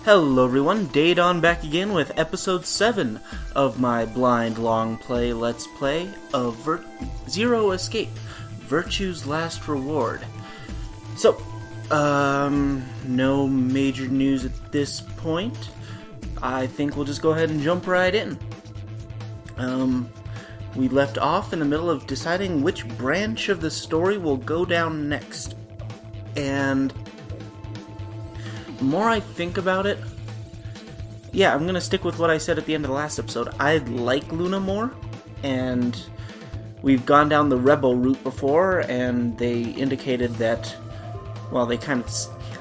Hello everyone, Daedon back again with episode 7 of my blind long play let's play of Zero Escape, Virtue's Last Reward. So, no major news at this point. I think we'll just go ahead and jump right in. We left off in the middle of deciding which branch of the story will go down next. And the more I think about it, yeah, I'm going to stick with what I said at the end of the last episode. I like Luna more, and we've gone down the rebel route before, and they indicated that, well, they kind of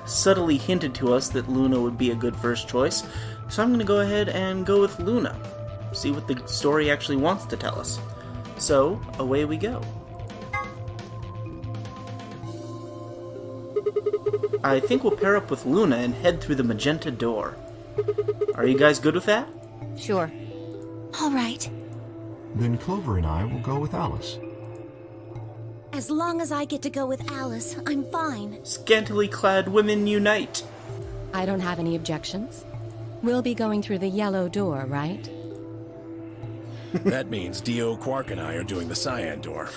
subtly hinted to us that Luna would be a good first choice. So I'm going to go ahead and go with Luna. See what the story actually wants to tell us. So, away we go. I think we'll pair up with Luna and head through the magenta door. Are you guys good with that? Sure. All right. Then Clover and I will go with Alice. As long as I get to go with Alice, I'm fine. Scantily clad women unite! I don't have any objections. We'll be going through the yellow door, right? That means Dio, Quark, and I are doing the cyan door.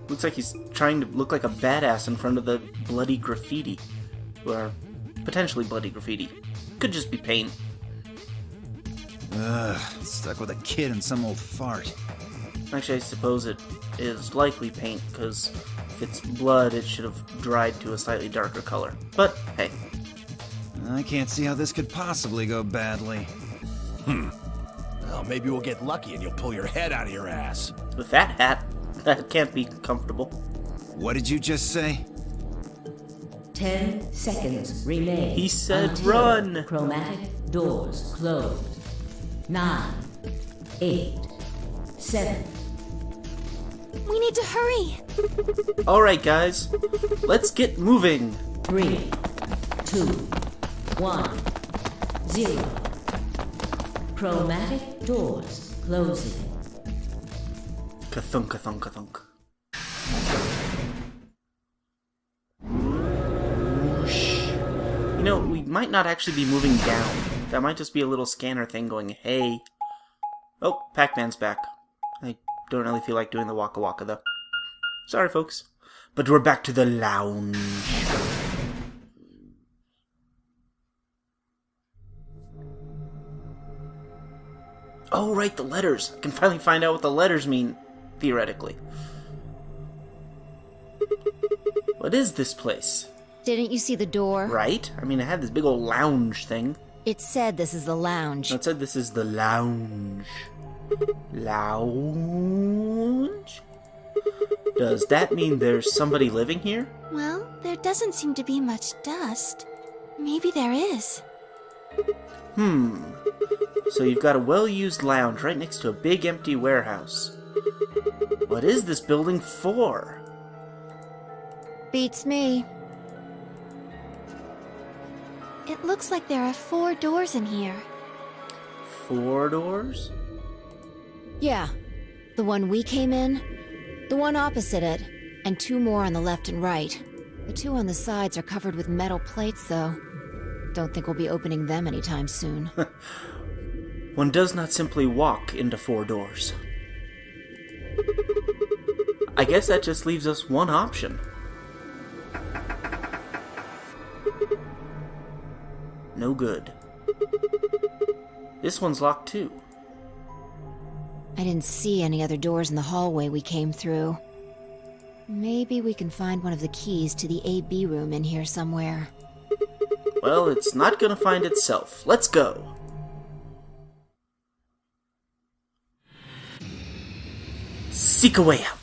Looks like he's trying to look like a badass in front of the bloody graffiti. Or potentially bloody graffiti. Could just be paint. Stuck with a kid and some old fart. Actually, I suppose it is likely paint, because if it's blood, it should have dried to a slightly darker color. But, hey. I can't see how this could possibly go badly. Well, maybe we'll get lucky and you'll pull your head out of your ass. With that hat, that can't be comfortable. What did you just say? 10 seconds remain. He said until run! Chromatic doors close. 9, 8, 7. We need to hurry. Alright guys, let's get moving! 3, 2, 1, 0. Chromatic doors closing. Kathunk, kathunk, kathunk. Whoosh. You know, we might not actually be moving down. That might just be a little scanner thing going, hey. Oh, Pac-Man's back. I don't really feel like doing the Waka Waka, though. Sorry, folks. But we're back to the lounge. Oh, right, the letters. I can finally find out what the letters mean, theoretically. What is this place? Didn't you see the door? Right? I mean, it had this big old lounge thing. It said this is the lounge. No, it said this is the lounge. Lounge? Does that mean there's somebody living here? Well, there doesn't seem to be much dust. Maybe there is. So you've got a well-used lounge right next to a big empty warehouse. What is this building for? Beats me. It looks like there are 4 doors in here. 4 doors? Yeah. The one we came in, the one opposite it, and 2 more on the left and right. The 2 on the sides are covered with metal plates, though. Don't think we'll be opening them anytime soon. One does not simply walk into 4 doors. I guess that just leaves us one option. No good. This one's locked too. I didn't see any other doors in the hallway we came through. Maybe we can find one of the keys to the AB room in here somewhere. Well, it's not gonna find itself. Let's go. Seek a way out.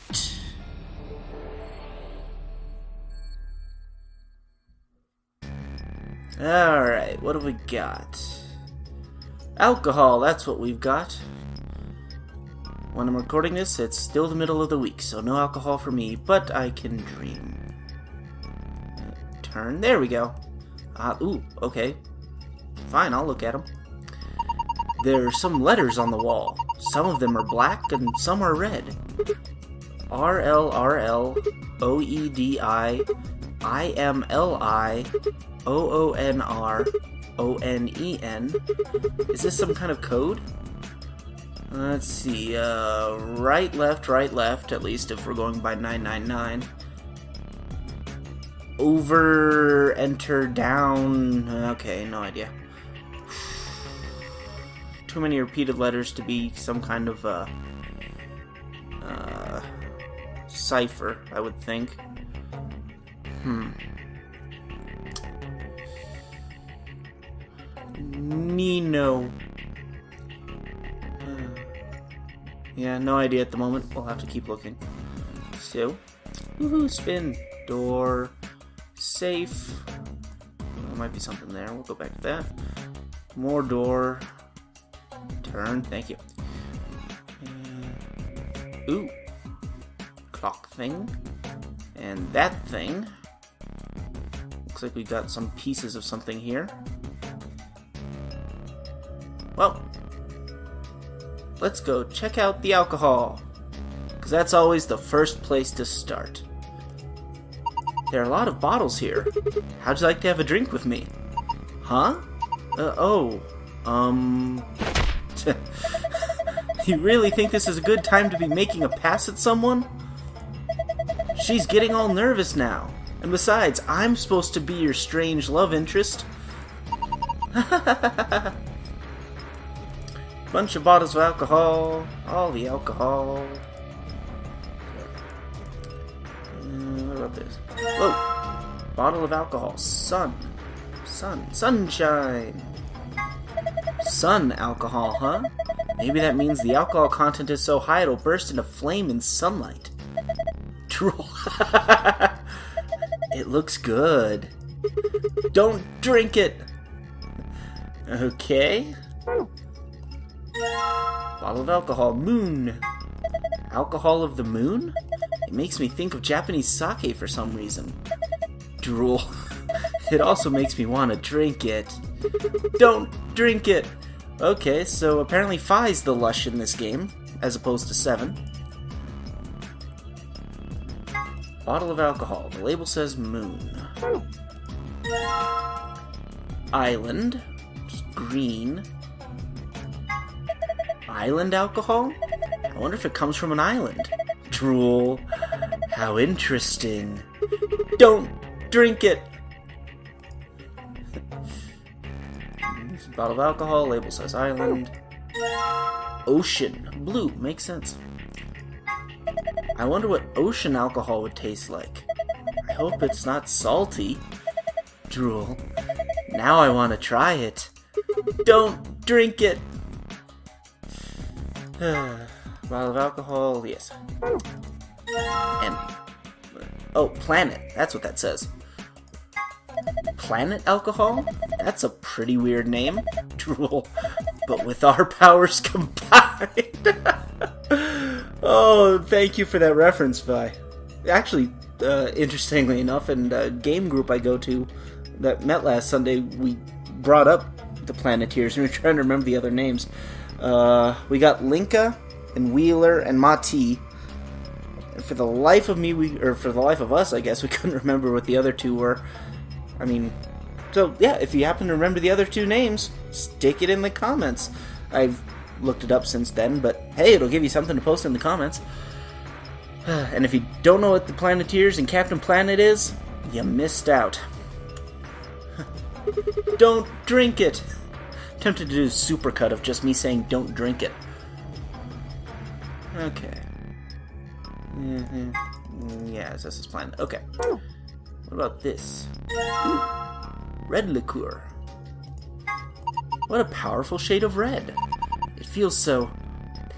Alright, what have we got? Alcohol, that's what we've got. When I'm recording this, it's still the middle of the week, so no alcohol for me, but I can dream. Turn, there we go. Ooh, okay. Fine, I'll look at them. There's some letters on the wall. Some of them are black and some are red. RLRL OEDI IMLI OONR O-N-E-N. Is this some kind of code? Let's see, right, left, at least if we're going by 999. Over, enter, down, okay, no idea. Too many repeated letters to be some kind of, cipher, I would think. Nino. Yeah, no idea at the moment. We'll have to keep looking. So, woohoo, spin. Door. Safe. There might be something there. We'll go back to that. More door. Turn. Thank you. Ooh. Clock thing. And that thing. Looks like we got some pieces of something here. Well, let's go check out the alcohol, because that's always the first place to start. There are a lot of bottles here. How'd you like to have a drink with me? Huh? You really think this is a good time to be making a pass at someone? She's getting all nervous now. And besides, I'm supposed to be your strange love interest. Bunch of bottles of alcohol. All the alcohol. What about this? Whoa! Bottle of alcohol. Sunshine. Sun alcohol, huh? Maybe that means the alcohol content is so high it'll burst into flame in sunlight. Drool. It looks good. Don't drink it. Okay. Bottle of alcohol. Moon. Alcohol of the moon? It makes me think of Japanese sake for some reason. Drool. It also makes me want to drink it. Don't drink it! Okay, so apparently Phi's the lush in this game, as opposed to 7. Bottle of alcohol. The label says moon. Island. Just green. Island alcohol? I wonder if it comes from an island. Drool. How interesting. Don't drink it! Bottle of alcohol, label says island. Ocean. Blue. Makes sense. I wonder what ocean alcohol would taste like. I hope it's not salty. Drool. Now I want to try it. Don't drink it! Bottle of alcohol, yes. And... oh, planet. That's what that says. Planet alcohol? That's a pretty weird name. Drool. But with our powers combined. Oh, thank you for that reference, Vi. Actually, interestingly enough, in a game group I go to that met last Sunday, we brought up the Planeteers, and we were trying to remember the other names. We got Linka and Wheeler and Mati. And for the life of me, for the life of us, I guess, we couldn't remember what the other two were. I mean, so yeah, if you happen to remember the other two names, stick it in the comments. I've looked it up since then, but hey, it'll give you something to post in the comments. And if you don't know what the Planeteers and Captain Planet is, you missed out. Don't drink it! I'm tempted to do a supercut of just me saying don't drink it. Okay. Yeah, this is Planet. Okay. What about this? Ooh, red liqueur. What a powerful shade of red. It feels so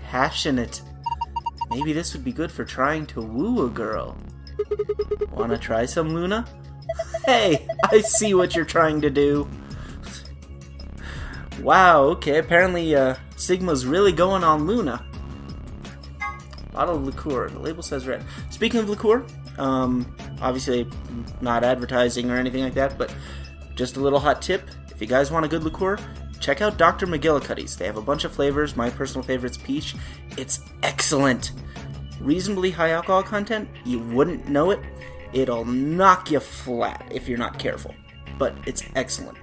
passionate. Maybe this would be good for trying to woo a girl. Wanna try some, Luna? Hey, I see what you're trying to do. Wow, okay, apparently Sigma's really going on Luna. Bottle of liqueur. The label says red. Speaking of liqueur, obviously not advertising or anything like that, but just a little hot tip. If you guys want a good liqueur, check out Dr. McGillicuddy's. They have a bunch of flavors. My personal favorite's peach. It's excellent. Reasonably high alcohol content. You wouldn't know it. It'll knock you flat if you're not careful. But it's excellent.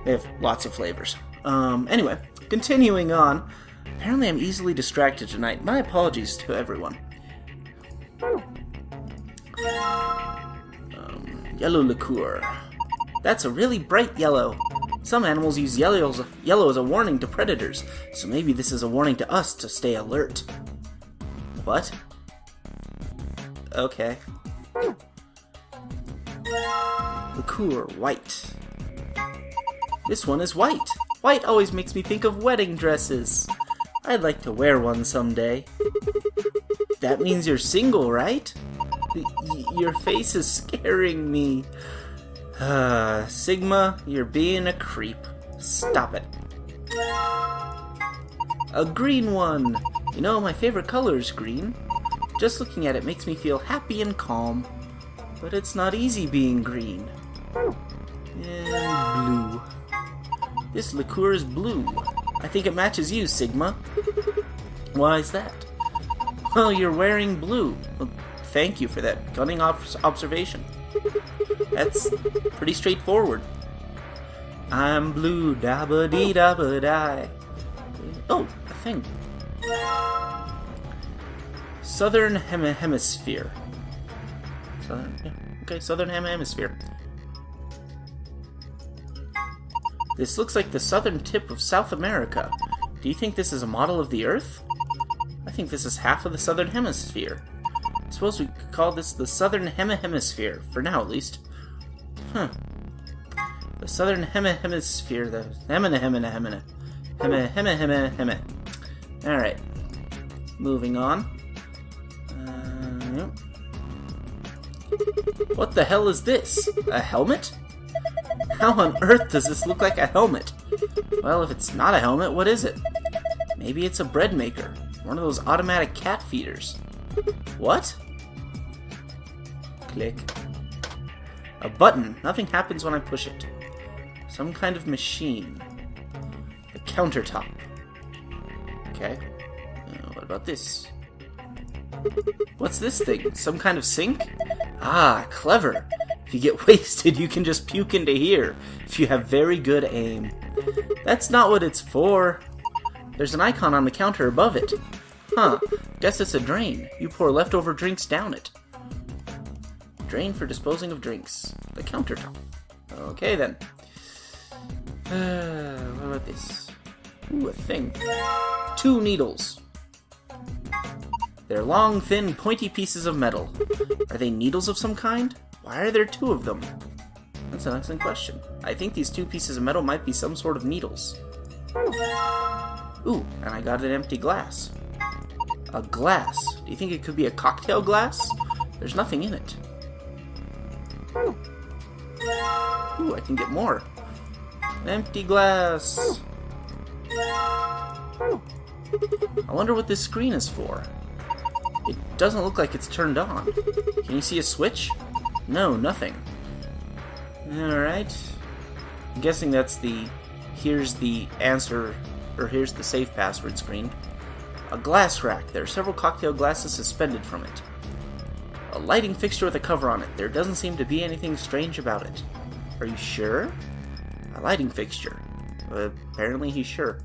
They have lots of flavors. Anyway, continuing on. Apparently I'm easily distracted tonight. My apologies to everyone. Yellow liqueur. That's a really bright yellow. Some animals use yellow as a warning to predators, so maybe this is a warning to us to stay alert. What? Okay. Liqueur, white. This one is white. White always makes me think of wedding dresses. I'd like to wear one someday. That means you're single, right? Your face is scaring me. Sigma, you're being a creep. Stop it. A green one! You know, my favorite color is green. Just looking at it makes me feel happy and calm. But it's not easy being green. And blue. This liqueur is blue. I think it matches you, Sigma. Why is that? Well, you're wearing blue. Well, thank you for that cunning observation. That's pretty straightforward. I'm blue, da-ba-dee-da-ba-die. Oh, a thing. Southern Hemisphere. Southern Hemisphere. This looks like the southern tip of South America. Do you think this is a model of the Earth? I think this is half of the Southern Hemisphere. I suppose we could call this the Southern Hemisphere, for now at least. Huh. The Southern Hemisphere, the Alright. Moving on. Yep. What the hell is this? A helmet? How on earth does this look like a helmet? Well, if it's not a helmet, what is it? Maybe it's a bread maker. One of those automatic cat feeders. What? Click. A button. Nothing happens when I push it. Some kind of machine. The countertop. Okay. What about this? What's this thing? Some kind of sink? Ah, clever. If you get wasted, you can just puke into here, if you have very good aim. That's not what it's for. There's an icon on the counter above it. Huh, guess it's a drain. You pour leftover drinks down it. Drain for disposing of drinks. The countertop. Okay then. What about this? Ooh, a thing. 2 needles. They're long, thin, pointy pieces of metal. Are they needles of some kind? Why are there 2 of them? That's an excellent question. I think these 2 pieces of metal might be some sort of needles. Ooh, and I got an empty glass. A glass. Do you think it could be a cocktail glass? There's nothing in it. Ooh, I can get more. An empty glass. I wonder what this screen is for. It doesn't look like it's turned on. Can you see a switch? No, nothing. Alright. I'm guessing that's the here's the answer, or here's the safe password screen. A glass rack. There are several cocktail glasses suspended from it. A lighting fixture with a cover on it. There doesn't seem to be anything strange about it. Are you sure? A lighting fixture. Apparently he's sure.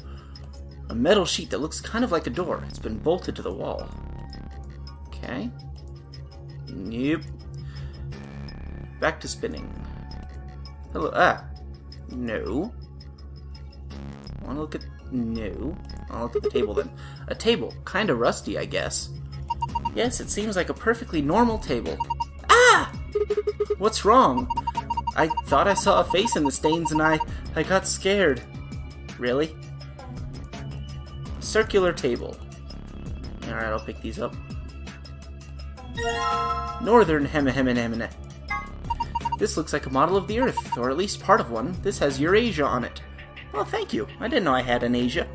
A metal sheet that looks kind of like a door. It's been bolted to the wall. Okay. Nope. Back to spinning. Hello. Ah. No. I want to look at... No. I'll look at the table then. A table. Kinda rusty, I guess. Yes, it seems like a perfectly normal table. Ah! What's wrong? I thought I saw a face in the stains and I got scared. Really? Circular table. Alright, I'll pick these up. Northern Hemisphere. This looks like a model of the Earth, or at least part of one. This has Eurasia on it. Oh, thank you. I didn't know I had an Asia.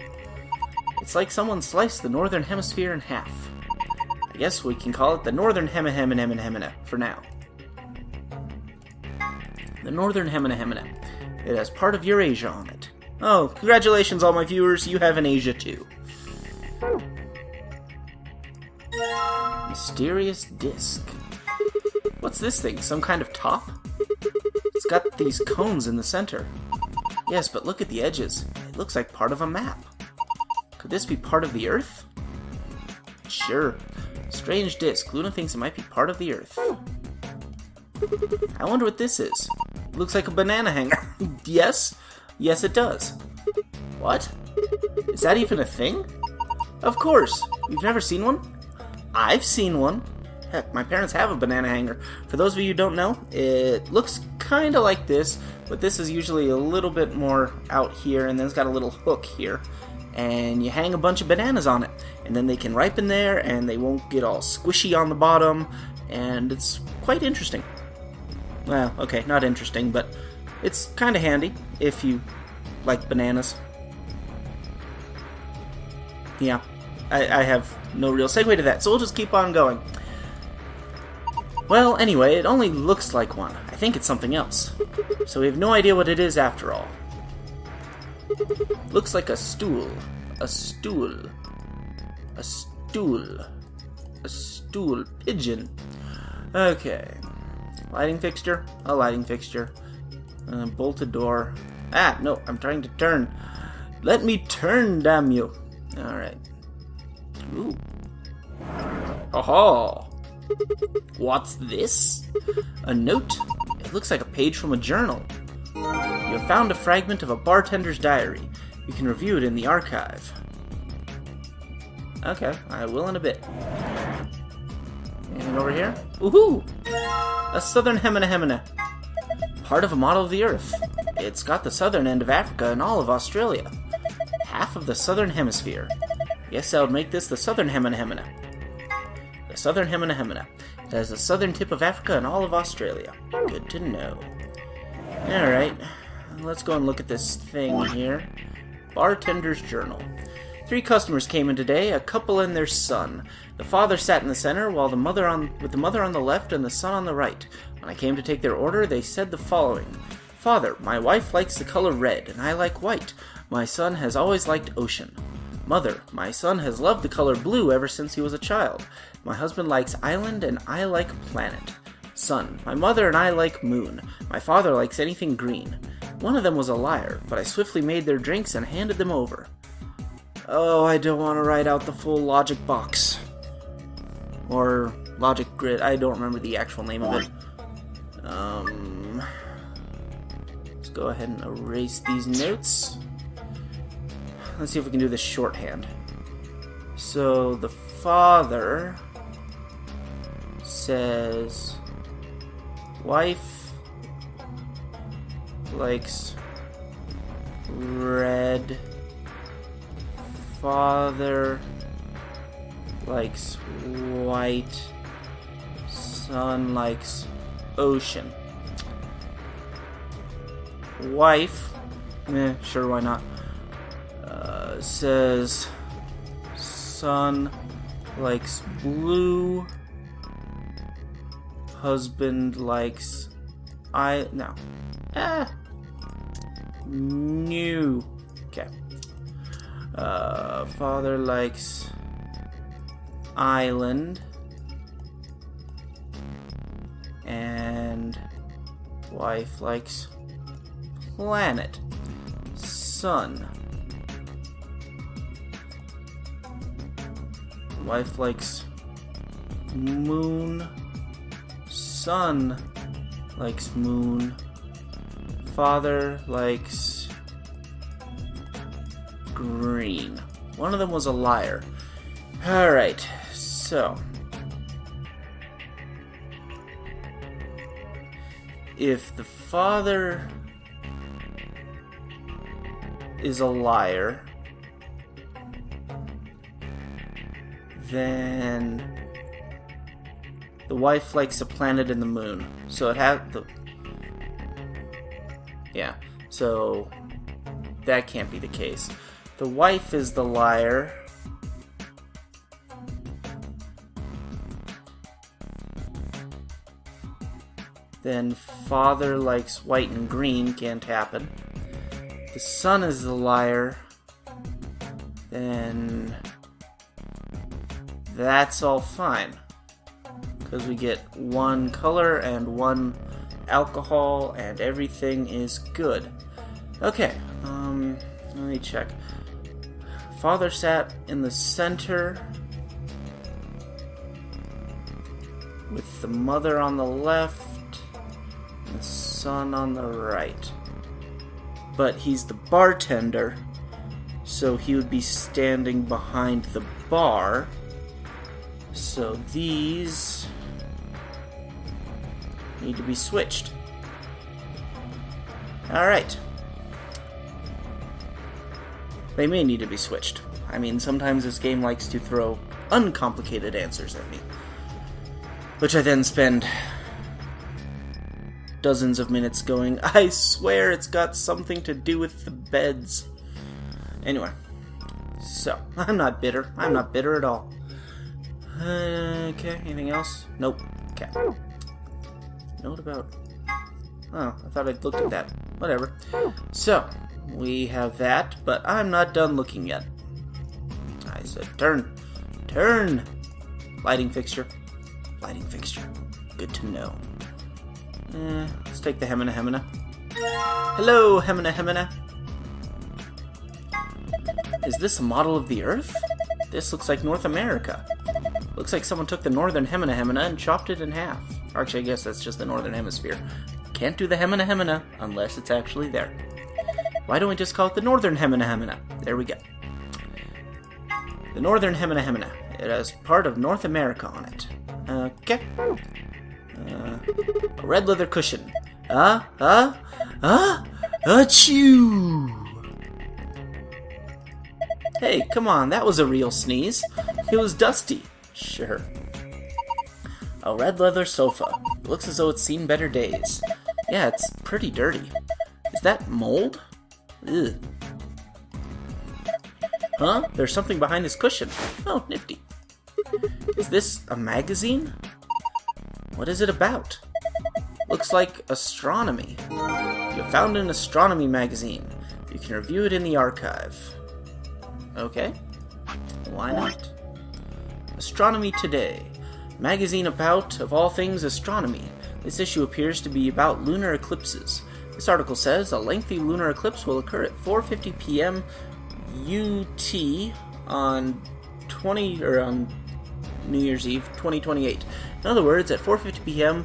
It's like someone sliced the Northern Hemisphere in half. I guess we can call it the Northern Hemisphere for now. The Northern Hemisphere. It has part of Eurasia on it. Oh, congratulations all my viewers, you have an Asia too. Mysterious disc. What's this thing? Some kind of top? It's got these cones in the center. Yes, but look at the edges. It looks like part of a map. Could this be part of the Earth? Sure. Strange disc. Luna thinks it might be part of the Earth. I wonder what this is. It looks like a banana hanger. Yes? Yes, it does. What? Is that even a thing? Of course. You've never seen one? I've seen one. Heck, my parents have a banana hanger. For those of you who don't know, it looks kind of like this, but this is usually a little bit more out here, and then it's got a little hook here. And you hang a bunch of bananas on it, and then they can ripen there, and they won't get all squishy on the bottom, and it's quite interesting. Well, okay, not interesting, but it's kind of handy if you like bananas. Yeah, I have no real segue to that, so we'll just keep on going. Well, anyway, it only looks like one. I think it's something else. So we have no idea what it is after all. Looks like a stool. A stool. A stool. A stool. Pigeon. Okay. Lighting fixture. A lighting fixture. Bolted door. Ah, no, I'm trying to turn. Let me turn, damn you. Alright. Ooh. Oh-ho! What's this? A note? It looks like a page from a journal. You have found a fragment of a bartender's diary. You can review it in the archive. Okay, I will in a bit. Anything over here? Woohoo! A southern hemina. Part of a model of the Earth. It's got the southern end of Africa and all of Australia. Half of the southern hemisphere. Yes, I would make this the southern hemina. The southern hemina. It has the southern tip of Africa and all of Australia. Good to know. Alright, let's go and look at this thing here. Bartender's journal. 3 customers came in today, a couple and their son. The father sat in the center, while with the mother on the left and the son on the right. When I came to take their order, they said the following. Father, my wife likes the color red, and I like white. My son has always liked ocean. Mother, my son has loved the color blue ever since he was a child. My husband likes island, and I like planet. Son, my mother and I like moon. My father likes anything green. One of them was a liar, but I swiftly made their drinks and handed them over. Oh, I don't want to write out the full logic box. Or logic grid, I don't remember the actual name of it. Let's go ahead and erase these notes. Let's see if we can do this shorthand. So, the father says, wife likes red, father likes white, son likes ocean. Wife, sure, why not? Says son likes blue, husband likes new. Okay. Father likes island, and wife likes planet. Son. Wife likes moon. Son likes moon. Father likes green. One of them was a liar. Alright, so if the father is a liar, then the wife likes a planet and the moon. So it has the... Yeah, so that can't be the case. The wife is the liar. Then father likes white and green, can't happen. The son is the liar. Then that's all fine, because we get one color and one alcohol and everything is good. Okay, let me check. Father sat in the center with the mother on the left and the son on the right. But he's the bartender, so he would be standing behind the bar. So these need to be switched. Alright. They may need to be switched. I mean, sometimes this game likes to throw uncomplicated answers at me, which I then spend dozens of minutes going, I swear it's got something to do with the beds. Anyway, so, I'm not bitter. I'm not bitter at all. Okay, anything else? Nope. Okay. Note about... Oh, I thought I'd looked at that. Whatever. So, we have that, but I'm not done looking yet. I said turn. Turn! Lighting fixture. Lighting fixture. Good to know. Let's take the Hemina Hemina. Hello, Hemina Hemina. Is this a model of the Earth? This looks like North America. Looks like someone took the northern Hemina Hemina and chopped it in half. Or actually, I guess that's just the northern hemisphere. Can't do the Hemina Hemina unless it's actually there. Why don't we just call it the northern Hemina Hemina? There we go. The northern Hemina Hemina. It has part of North America on it. Okay. A red leather cushion. Achoo! Hey, come on, that was a real sneeze. It was dusty. Sure. A red leather sofa. Looks as though it's seen better days. Yeah, it's pretty dirty. Is that mold? Ugh. Huh? There's something behind this cushion. Oh, nifty. Is this a magazine? What is it about? Looks like astronomy. You found an astronomy magazine. You can review it in the archive. Okay. Why not? Astronomy Today. Magazine about, of all things, astronomy. This issue appears to be about lunar eclipses. This article says a lengthy lunar eclipse will occur at 4:50 p.m. UT on New Year's Eve 2028. In other words, at 4:50 p.m.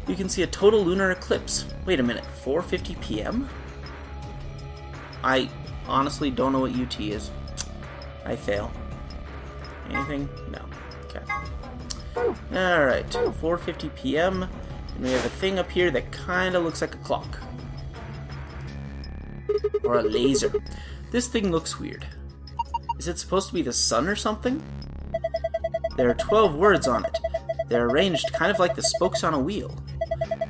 you can see a total lunar eclipse. Wait a minute, 4:50 p.m.? I honestly don't know what UT is. I fail. Anything? No. Okay. Alright, 4:50 p.m. and we have a thing up here that kinda looks like a clock. Or a laser. This thing looks weird. Is it supposed to be the sun or something? There are 12 words on it. They're arranged kind of like the spokes on a wheel.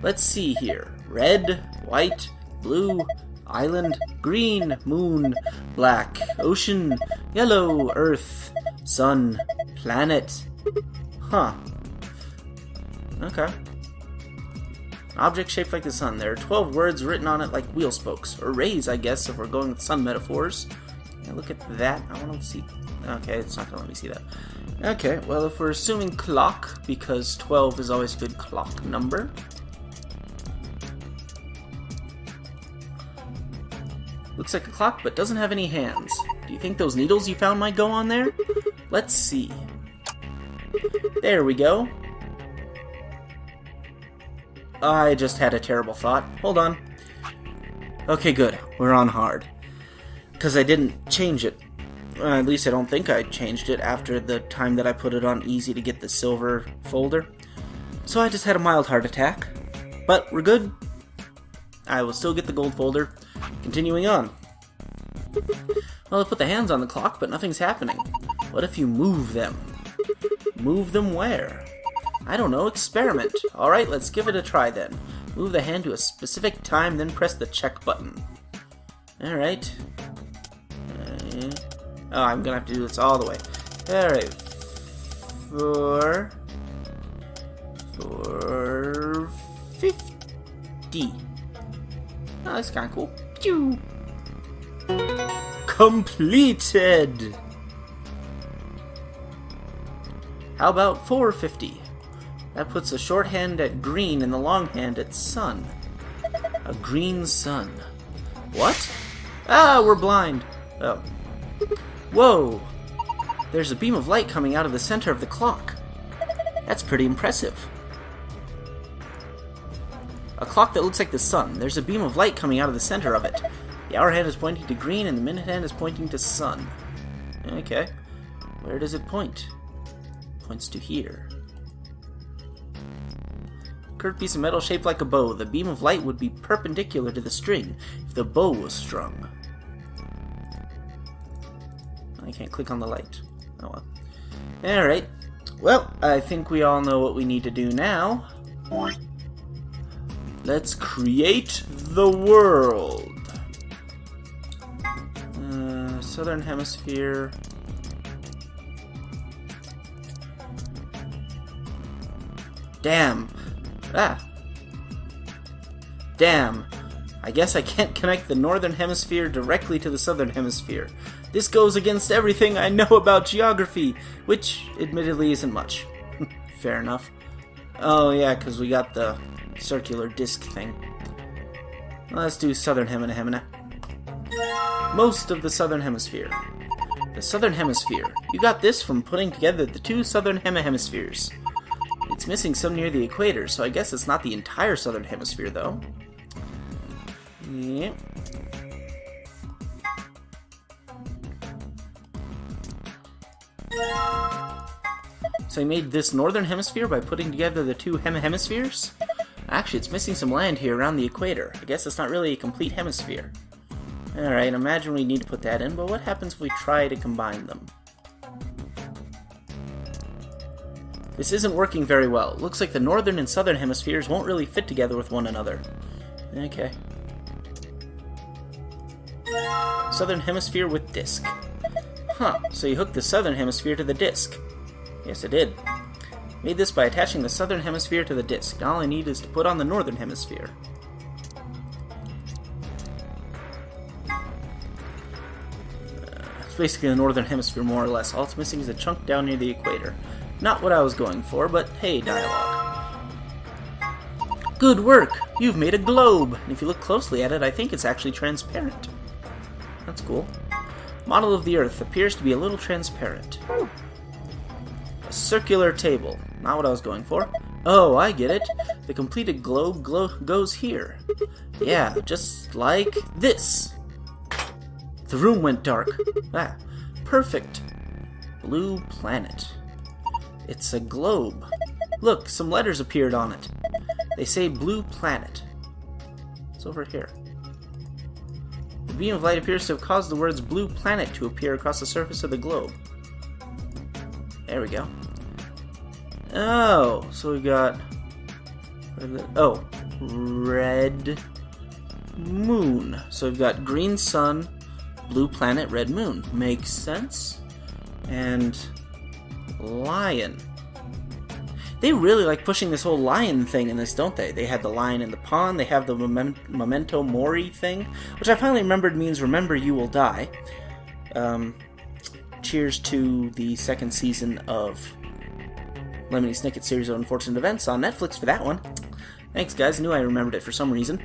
Let's see here. Red, white, blue, island, green, moon, black, ocean, yellow, earth, sun, planet. Huh. Okay. Object shaped like the sun. There are 12 words written on it like wheel spokes. Or rays, I guess, if we're going with sun metaphors. Yeah, look at that. I want to see... Okay, it's not going to let me see that. Okay, well, if we're assuming clock, because 12 is always a good clock number. Looks like a clock, but doesn't have any hands. Do you think those needles you found might go on there? Let's see. There we go. I just had a terrible thought. Hold on. Okay, good. We're on hard. Because I didn't change it. At least I don't think I changed it after the time that I put it on easy to get the silver folder. So I just had a mild heart attack. But we're good. I will still get the gold folder. Continuing on. Well, I put the hands on the clock, but nothing's happening. What if you move them? Move them where? I don't know, experiment. Alright, let's give it a try then. Move the hand to a specific time, then press the check button. Alright. Oh, I'm gonna have to do this all the way. Alright. 450. Oh, that's kinda cool. Pew! Completed! How about 450? That puts the short hand at green and the long hand at sun. A green sun. What? Ah, we're blind. Oh. Whoa! There's a beam of light coming out of the center of the clock. That's pretty impressive. A clock that looks like the sun. There's a beam of light coming out of the center of it. The hour hand is pointing to green and the minute hand is pointing to sun. Okay. Where does it point? Points to here. Curved piece of metal shaped like a bow. The beam of light would be perpendicular to the string if the bow was strung. I can't click on the light. Oh well. Alright. Well, I think we all know what we need to do now. Let's create the world. Southern Hemisphere. Damn. Damn. I guess I can't connect the Northern Hemisphere directly to the Southern Hemisphere. This goes against everything I know about geography, which admittedly isn't much. Fair enough. Oh yeah, because we got the circular disc thing. Let's do Southern Hemisphere. Most of the Southern Hemisphere. The Southern Hemisphere. You got this from putting together the two Southern Hemispheres. It's missing some near the equator, so I guess it's not the entire Southern Hemisphere, though. Yep. So I made this Northern Hemisphere by putting together the two hemispheres? Actually, it's missing some land here around the equator. I guess it's not really a complete hemisphere. Alright, imagine we need to put that in, but what happens if we try to combine them? This isn't working very well. It looks like the northern and southern hemispheres won't really fit together with one another. Okay. Southern hemisphere with disc. Huh, so you hooked the southern hemisphere to the disc. Yes, I did. Made this by attaching the southern hemisphere to the disc. Now all I need is to put on the northern hemisphere. It's basically the northern hemisphere, more or less. All it's missing is a chunk down near the equator. Not what I was going for, but hey, dialogue. Good work! You've made a globe! And if you look closely at it, I think it's actually transparent. That's cool. Model of the Earth appears to be a little transparent. A circular table. Not what I was going for. Oh, I get it. The completed globe goes here. Yeah, just like this. The room went dark. Ah, perfect. Blue planet. It's a globe. Look, some letters appeared on it. They say blue planet. It's over here. The beam of light appears to have caused the words blue planet to appear across the surface of the globe. There we go. Oh, so we got... Oh, red moon. So we've got green sun, blue planet, red moon. Makes sense. And lion. They really like pushing this whole lion thing in this, don't they? They had the lion in the pond, they have the memento mori thing, which I finally remembered means remember you will die. Cheers to the second season of Lemony Snicket's series of unfortunate events on Netflix for that one. Thanks guys, knew I remembered it for some reason.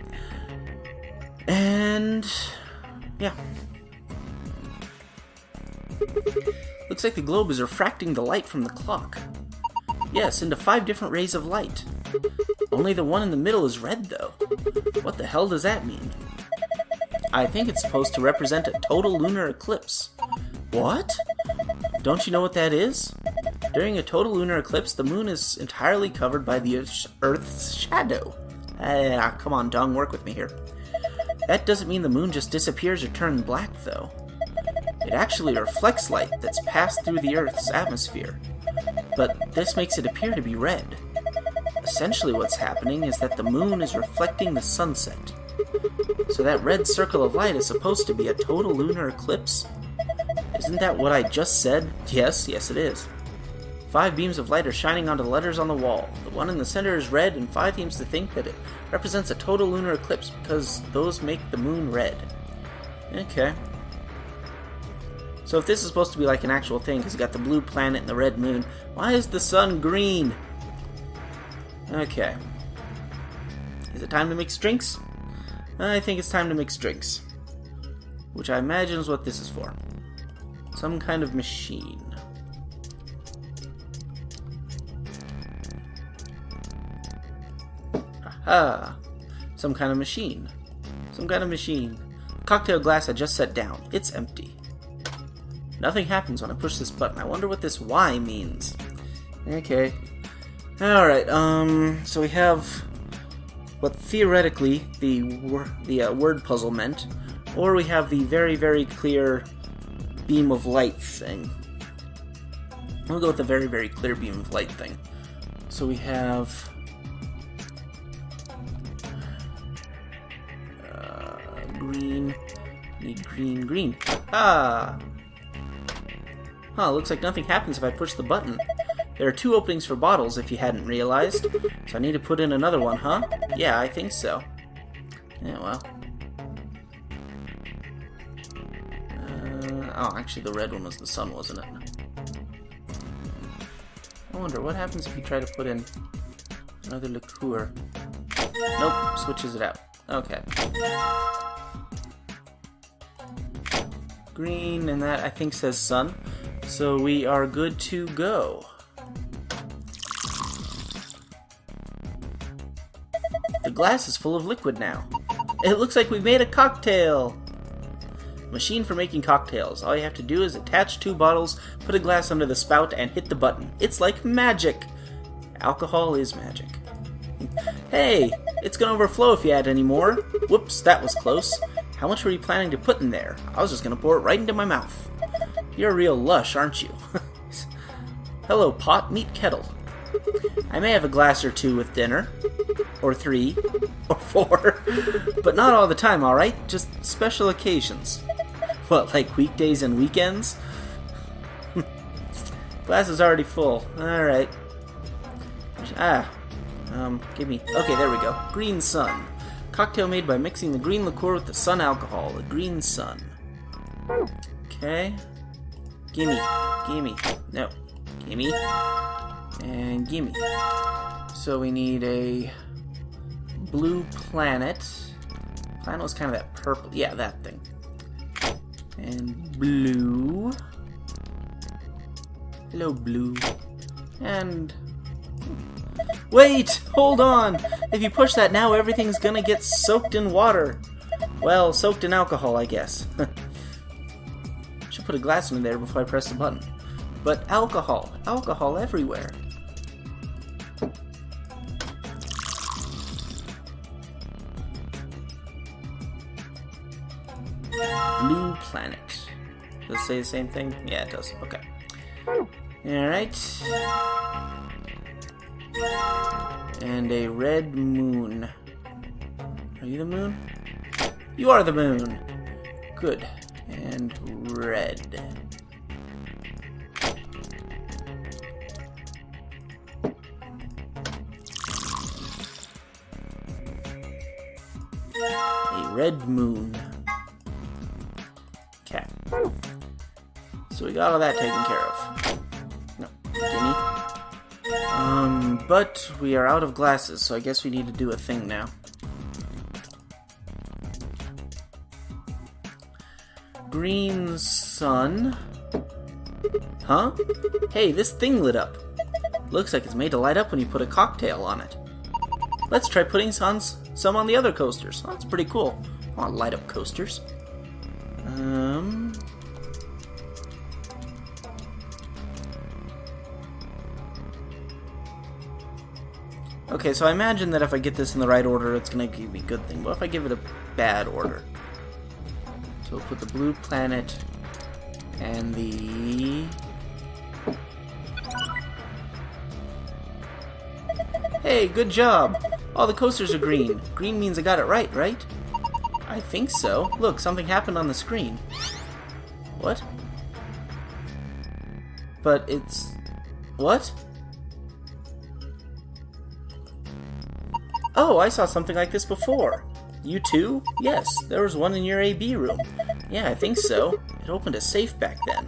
And yeah. Looks like the globe is refracting the light from the clock. Yes, into 5 different rays of light. Only the one in the middle is red, though. What the hell does that mean? I think it's supposed to represent a total lunar eclipse. What? Don't you know what that is? During a total lunar eclipse, the moon is entirely covered by the Earth's shadow. Come on, Dong, work with me here. That doesn't mean the moon just disappears or turns black, though. It actually reflects light that's passed through the Earth's atmosphere. But this makes it appear to be red. Essentially what's happening is that the moon is reflecting the sunset. So that red circle of light is supposed to be a total lunar eclipse? Isn't that what I just said? Yes, it is. 5 beams of light are shining onto the letters on the wall. The one in the center is red, and 5 seems to think that it represents a total lunar eclipse because those make the moon red. Okay. So if this is supposed to be like an actual thing, because you got the blue planet and the red moon, why is the sun green? Okay. Is it time to mix drinks? I think it's time to mix drinks. which I imagine is what this is for. Some kind of machine. Aha! Some kind of machine. Some kind of machine. Cocktail glass I just set down. It's empty. Nothing happens when I push this button. I wonder what this Y means. Okay. Alright, so we have what theoretically the word puzzle meant, or we have the very, very clear beam of light thing. We'll go with the very, very clear beam of light thing. So we have green. Need green, green. Ah! Huh, looks like nothing happens if I push the button. There are 2 openings for bottles, if you hadn't realized. So I need to put in another one, huh? Yeah, I think so. Yeah, well. Oh, actually the red one was the sun, wasn't it? I wonder, what happens if you try to put in another liqueur? Nope, switches it out. Okay. Green, and that I think says sun. So we are good to go. The glass is full of liquid now. It looks like we've made a cocktail! Machine for making cocktails. All you have to do is attach 2 bottles, put a glass under the spout, and hit the button. It's like magic! Alcohol is magic. Hey! It's gonna overflow if you add any more. Whoops, that was close. How much were you planning to put in there? I was just gonna pour it right into my mouth. You're a real lush, aren't you? Hello, pot, meet kettle. I may have a glass or 2 with dinner. Or 3. Or 4. But not all the time, alright? Just special occasions. What, like weekdays and weekends? Glass is already full. Alright. Give me... Okay, there we go. Green sun. Cocktail made by mixing the green liqueur with the sun alcohol. The green sun. Okay. Gimme. Gimme. No. Gimme. And gimme. So we need a blue planet. Planet was kind of that purple. Yeah, that thing. And blue. Hello, blue. And... Wait! Hold on! If you push that now, everything's gonna get soaked in water. Well, soaked in alcohol, I guess. Should put a glass in there before I press the button. But alcohol. Alcohol everywhere. Blue planet. Does it say the same thing? Yeah, it does. Okay. Alright. And a red moon. Are you the moon? You are the moon! Good. And red. A red moon. Okay. So we got all that taken care of. No, gimme. But we are out of glasses, so I guess we need to do a thing now. Green sun. Huh? Hey, this thing lit up. Looks like it's made to light up when you put a cocktail on it. Let's try putting some on the other coasters. Oh, that's pretty cool. I want to light up coasters. Okay, so I imagine that if I get this in the right order, it's going to give me a good thing. But if I give it a bad order? So we'll put the blue planet and the... Hey, good job! All the coasters are green. Green means I got it right, right? I think so. Look, something happened on the screen. What? But it's... What? Oh, I saw something like this before. You too? Yes, there was one in your AB room. Yeah, I think so. It opened a safe back then.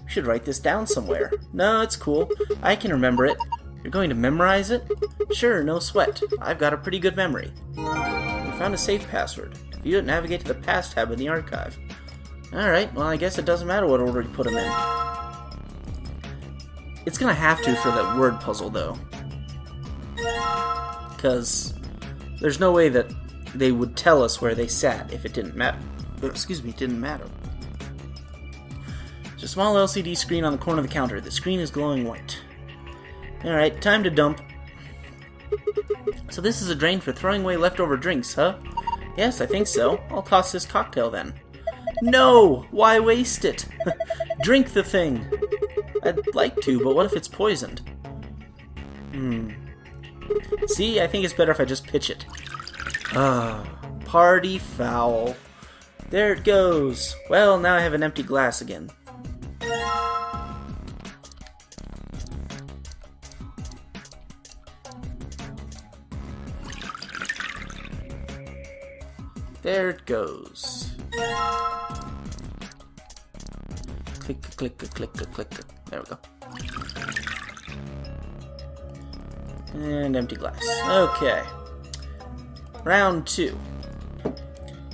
We should write this down somewhere. No, it's cool. I can remember it. You're going to memorize it? Sure, no sweat. I've got a pretty good memory. We found a safe password. View it, navigate to the past tab in the archive. Alright, well I guess it doesn't matter what order you put them in. It's gonna have to for that word puzzle, though. Because there's no way that they would tell us where they sat if it didn't matter. Excuse me, it didn't matter. There's a small LCD screen on the corner of the counter. The screen is glowing white. Alright, time to dump. So this is a drain for throwing away leftover drinks, huh? Yes, I think so. I'll toss this cocktail then. No! Why waste it? Drink the thing! I'd like to, but what if it's poisoned? See, I think it's better if I just pitch it. Party foul. There it goes. Well, now I have an empty glass again. There it goes. Click, click, click, click, click. There we go. And empty glass. Okay. Round 2.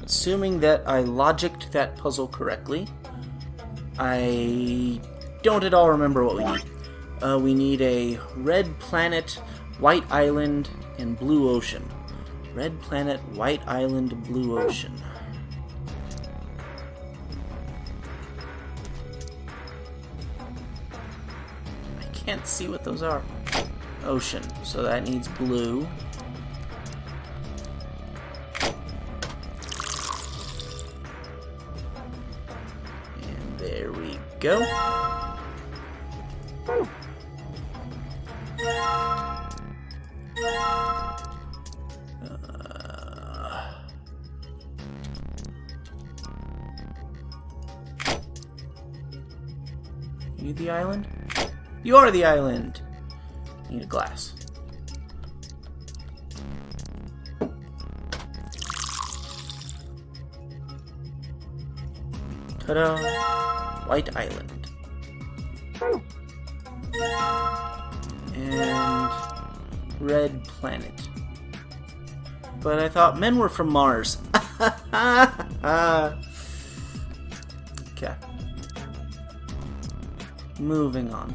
Assuming that I logicked that puzzle correctly, I don't at all remember what we need. We need a red planet, white island, and blue ocean. Red planet, white island, blue ocean. I can't see what those are. Ocean, so that needs blue. And there we go. You the island? You are the island! Need a glass. Ta-da! White island. And red planet. But I thought men were from Mars. Okay. Moving on.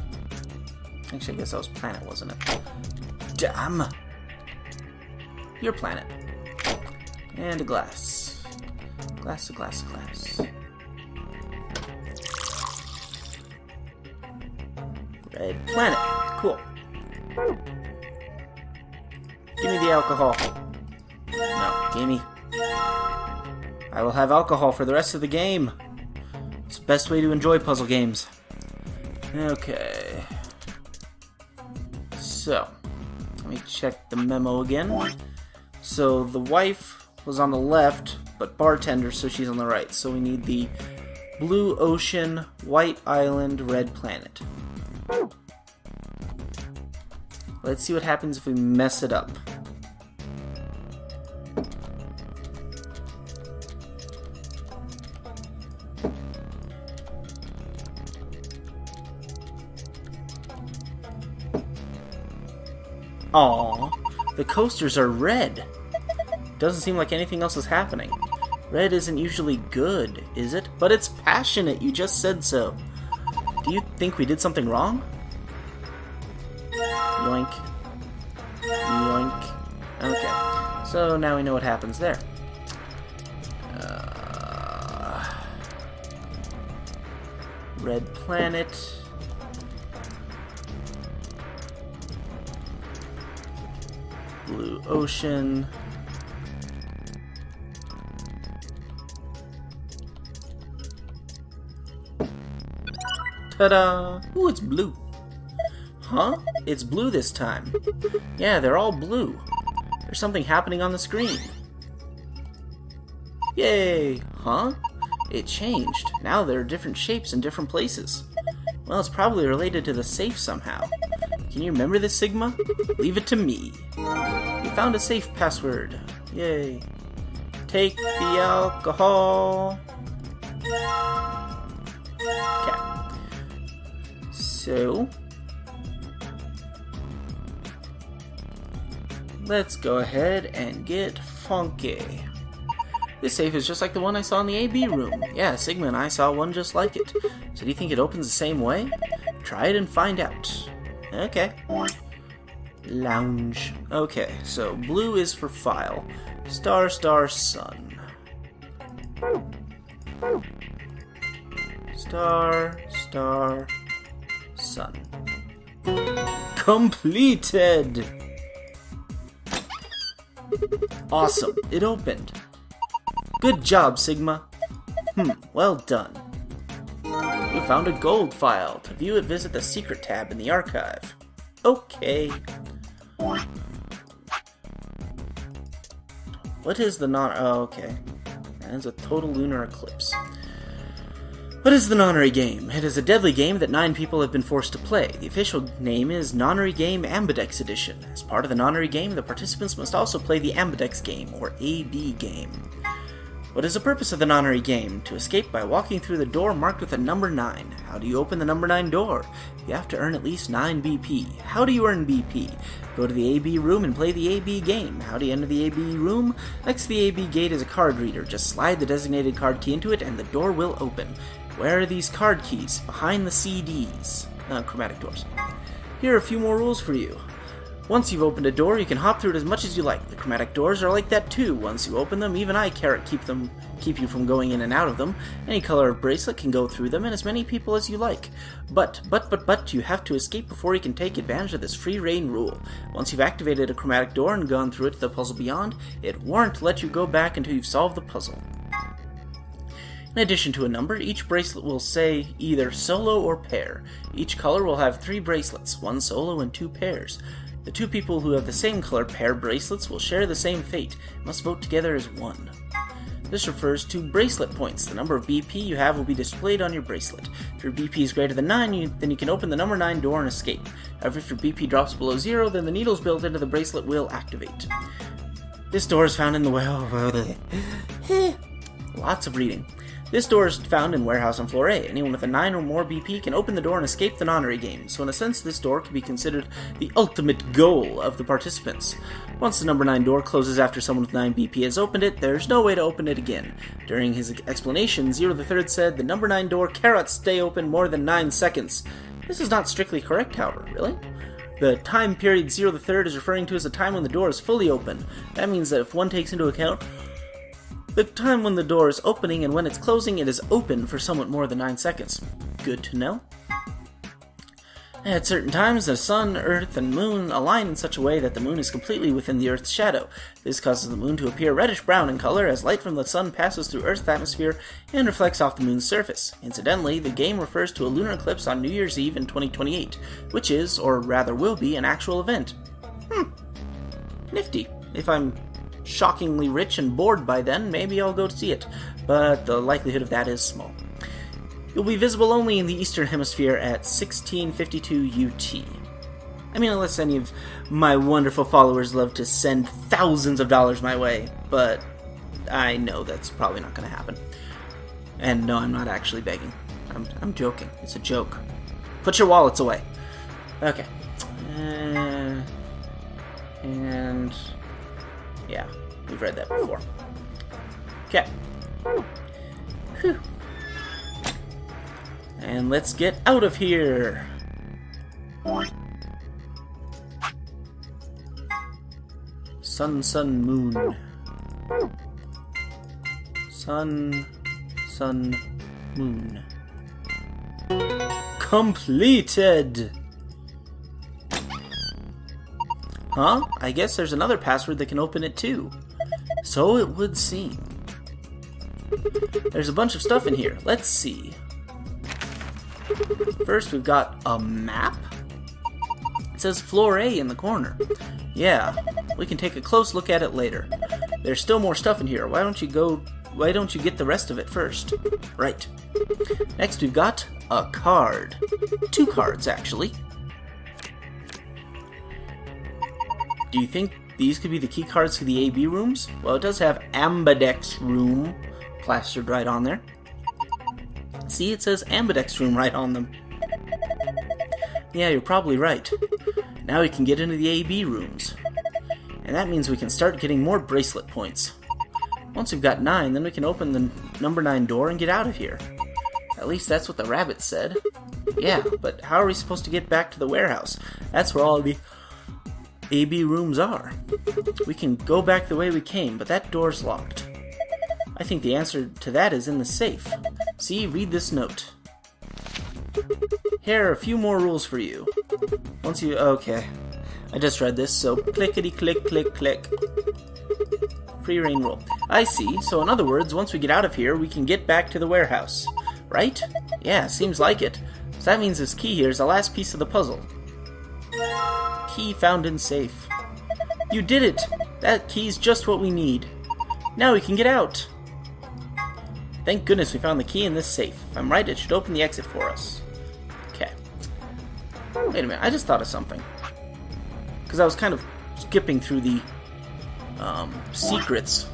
Actually, I guess that was planet, wasn't it? Damn! Your planet. And a glass. Glass, a glass, a glass. Red planet. Cool. Give me the alcohol. No, gimme. I will have alcohol for the rest of the game. It's the best way to enjoy puzzle games. Okay. So, let me check the memo again. So, the wife was on the left, but bartender, so she's on the right. So we need the blue ocean, white island, red planet. Let's see what happens if we mess it up. Aww, the coasters are red. Doesn't seem like anything else is happening. Red isn't usually good, is it? But it's passionate, you just said so. Do you think we did something wrong? Yoink. Yoink. Okay, so now we know what happens there. Red planet. Blue ocean. Ta-da! Ooh, it's blue. Huh? It's blue this time. Yeah, they're all blue. There's something happening on the screen. Yay! Huh? It changed. Now there are different shapes in different places. Well, it's probably related to the safe somehow. Can you remember this, Sigma? Leave it to me. We found a safe password. Yay. Take the alcohol. Okay. So, let's go ahead and get funky. This safe is just like the one I saw in the AB room. Yeah, Sigma and I saw one just like it. So do you think it opens the same way? Try it and find out. Okay. Lounge. Okay, so blue is for file. Star, star, sun. Star, star, sun. Completed! Awesome, it opened. Good job, Sigma. Well done. You found a gold file. To view it, visit the secret tab in the archive. Okay. What is the oh, okay. That is a total lunar eclipse. What is the Nonary game? It is a deadly game that 9 people have been forced to play. The official name is Nonary Game Ambidex Edition. As part of the Nonary game, the participants must also play the Ambidex game, or AB game. What is the purpose of the Nonary game? To escape by walking through the door marked with a number 9. How do you open the number 9 door? You have to earn at least 9 BP. How do you earn BP? Go to the AB room and play the AB game. How do you enter the AB room? Next to the AB gate is a card reader. Just slide the designated card key into it and the door will open. Where are these card keys? Behind the CDs. Chromatic doors. Here are a few more rules for you. Once you've opened a door, you can hop through it as much as you like. The chromatic doors are like that too. Once you open them, even I carrot keep you from going in and out of them. Any color of bracelet can go through them, and as many people as you like. But, you have to escape before you can take advantage of this free reign rule. Once you've activated a chromatic door and gone through it to the puzzle beyond, it won't let you go back until you've solved the puzzle. In addition to a number, each bracelet will say either solo or pair. Each color will have 3 bracelets, 1 solo and 2 pairs. The 2 people who have the same color pair bracelets will share the same fate, and must vote together as one. This refers to bracelet points. The number of BP you have will be displayed on your bracelet. If your BP is greater than 9, then you can open the number 9 door and escape. However, if your BP drops below 0, then the needles built into the bracelet will activate. This door is found in the lots of reading. This door is found in Warehouse on Floor A. Anyone with a 9 or more BP can open the door and escape the Nonary game, so in a sense this door can be considered the ultimate goal of the participants. Once the number 9 door closes after someone with 9 BP has opened it, there's no way to open it again. During his explanation, Zero the Third said, "The number 9 door cannot stay open more than 9 seconds. This is not strictly correct, however, really? The time period Zero the Third is referring to as the time when the door is fully open. That means that if one takes into account the time when the door is opening and when it's closing, it is open for somewhat more than 9 seconds. Good to know. At certain times, the sun, earth, and moon align in such a way that the moon is completely within the earth's shadow. This causes the moon to appear reddish-brown in color as light from the sun passes through Earth's atmosphere and reflects off the moon's surface. Incidentally, the game refers to a lunar eclipse on New Year's Eve in 2028, which is, or rather will be, an actual event. Nifty. If I'm shockingly rich and bored by then, maybe I'll go to see it, but the likelihood of that is small. It will be visible only in the Eastern Hemisphere at 1652 UT. I mean, unless any of my wonderful followers love to send thousands of dollars my way, but I know that's probably not going to happen. And no, I'm not actually begging. I'm joking. It's a joke. Put your wallets away. Okay. And yeah, we've read that before. Okay. Whew. And let's get out of here. Sun, sun, moon. Sun, sun, moon. Completed! Huh? I guess there's another password that can open it too. So it would seem. There's a bunch of stuff in here. Let's see. First, we've got a map. It says Floor A in the corner. Yeah, we can take a close look at it later. There's still more stuff in here. Why don't you get the rest of it first? Right. Next, we've got a card. 2 cards, actually. Do you think these could be the key cards to the AB rooms? Well, it does have Ambidex Room plastered right on there. See, it says Ambidex Room right on them. Yeah, you're probably right. Now we can get into the AB rooms. And that means we can start getting more bracelet points. Once we've got 9, then we can open the number 9 door and get out of here. At least that's what the rabbit said. Yeah, but how are we supposed to get back to the warehouse? That's where all the AB rooms are. We can go back the way we came, but that door's locked. I think the answer to that is in the safe. See, read this note. Here are a few more rules for you. Once you... Okay. I just read this, so clickety click click click. Free reign rule. I see. So in other words, once we get out of here, we can get back to the warehouse. Right? Yeah, seems like it. So that means this key here is the last piece of the puzzle. Key found in safe. You did it! That key's just what we need. Now we can get out. Thank goodness we found the key in this safe. If I'm right, it should open the exit for us. Okay. Wait a minute, I just thought of something. Because I was kind of skipping through the secrets.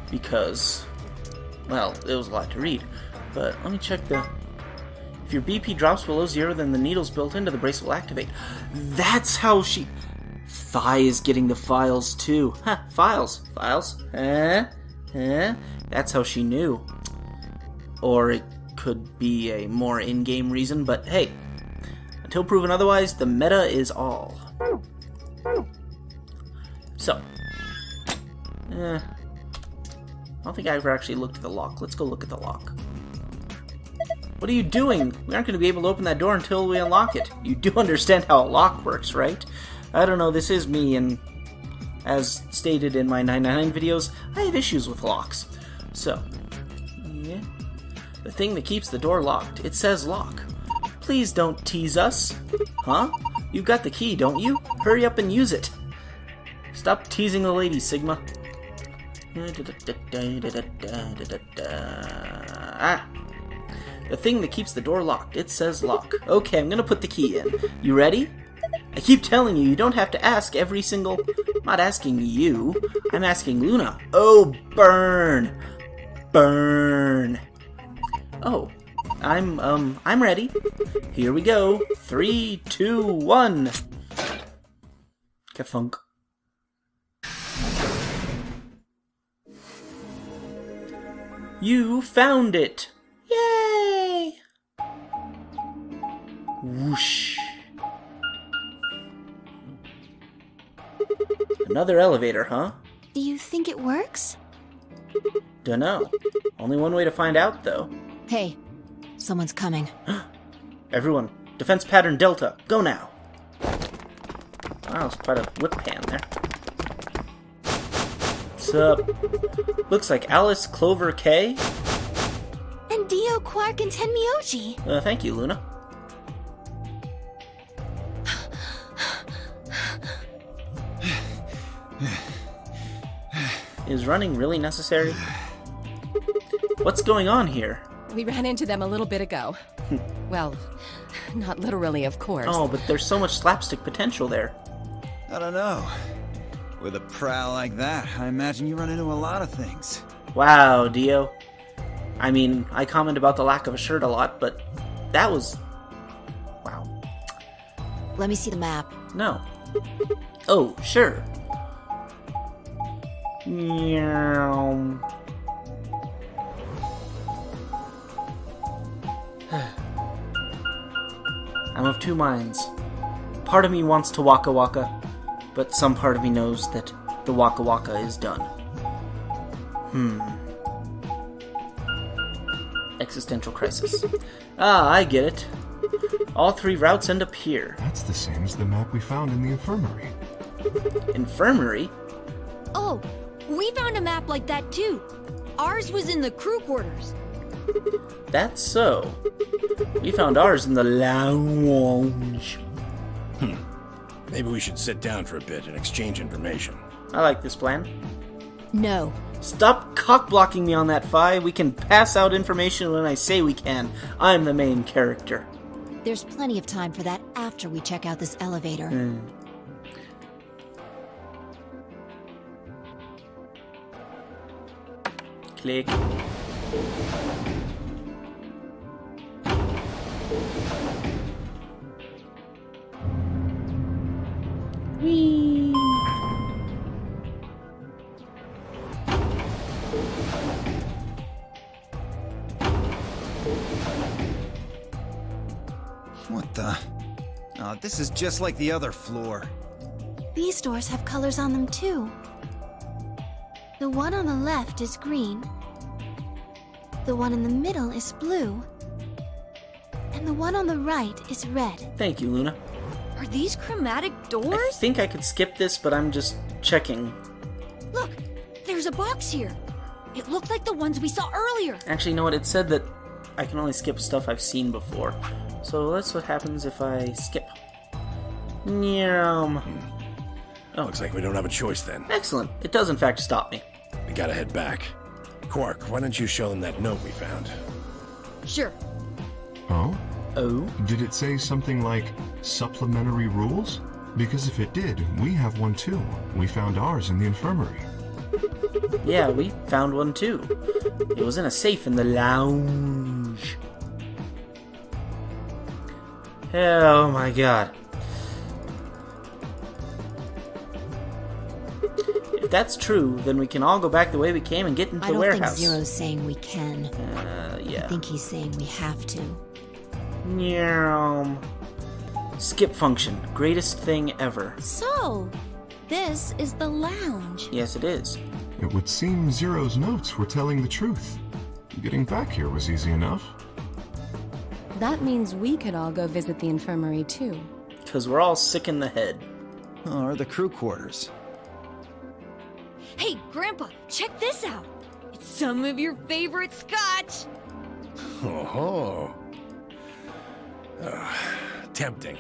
Because, well, it was a lot to read. But let me check the... If your BP drops below 0, then the needles built into the bracelet will activate. That's how she... Phi is getting the files too. Huh, files. Files? That's how she knew. Or it could be a more in-game reason, but hey. Until proven otherwise, the meta is all. So. I don't think I ever actually looked at the lock. Let's go look at the lock. What are you doing? We aren't going to be able to open that door until we unlock it. You do understand how a lock works, right? I don't know, this is me, and as stated in my 999 videos, I have issues with locks. So, yeah. The thing that keeps the door locked, it says lock. Please don't tease us. Huh? You've got the key, don't you? Hurry up and use it. Stop teasing the lady, Sigma. Ah. The thing that keeps the door locked, it says lock. Okay, I'm gonna put the key in. You ready? I keep telling you, you don't have to ask every single... I'm not asking you. I'm asking Luna. Oh, burn. Burn. Oh, I'm ready. Here we go. 3, 2, 1. Ka-thunk. You found it. Yay! Whoosh. Another elevator, huh? Do you think it works? Dunno. Only one way to find out, though. Hey, someone's coming. Everyone, defense pattern Delta, go now. Wow, it's quite a whip pan there. What's up? Looks like Alice, Clover, K. And Dio, Quark, and Tenmyoji. Thank you, Luna. Is running really necessary? What's going on here? We ran into them a little bit ago. Well, not literally, of course. Oh, but there's so much slapstick potential there. I don't know. With a prowl like that, I imagine you run into a lot of things. Wow, Dio. I mean, I comment about the lack of a shirt a lot, but that was... Wow. Let me see the map. No. Oh, sure. Meow. I'm of two minds. Part of me wants to Waka Waka, but some part of me knows that the Waka Waka is done. Existential crisis. Ah, I get it. All 3 routes end up here. That's the same as the map we found in the infirmary. Infirmary? Oh, we found a map like that too. Ours was in the crew quarters. That's so. We found ours in the lounge. Maybe we should sit down for a bit and exchange information. I like this plan. No. Stop cock-blocking me on that, Phi. We can pass out information when I say we can. I'm the main character. There's plenty of time for that after we check out this elevator. Click. Whee! What the? Oh, this is just like the other floor. These doors have colors on them too. The one on the left is green. The one in the middle is blue. And the one on the right is red. Thank you, Luna. Are these chromatic doors? I think I could skip this, but I'm just checking. Look, there's a box here. It looked like the ones we saw earlier. Actually, you know what? It said that I can only skip stuff I've seen before. So that's what happens if I skip. Nyam. Oh, looks like we don't have a choice then. Excellent. It does in fact stop me. We gotta head back. Quark, why don't you show them that note we found? Sure. Oh? Oh? Did it say something like supplementary rules? Because if it did, we have one too. We found ours in the infirmary. Yeah, we found one too. It was in a safe in the lounge. Oh my god. If that's true, then we can all go back the way we came and get into the warehouse. I don't think Zero's saying we can. Yeah. I think he's saying we have to. Nyam. Skip function. Greatest thing ever. So, this is the lounge. Yes, it is. It would seem Zero's notes were telling the truth. Getting back here was easy enough. That means we could all go visit the infirmary too. Because we're all sick in the head. Oh, or the crew quarters. Hey, Grandpa, check this out. It's some of your favorite scotch. Oh, tempting,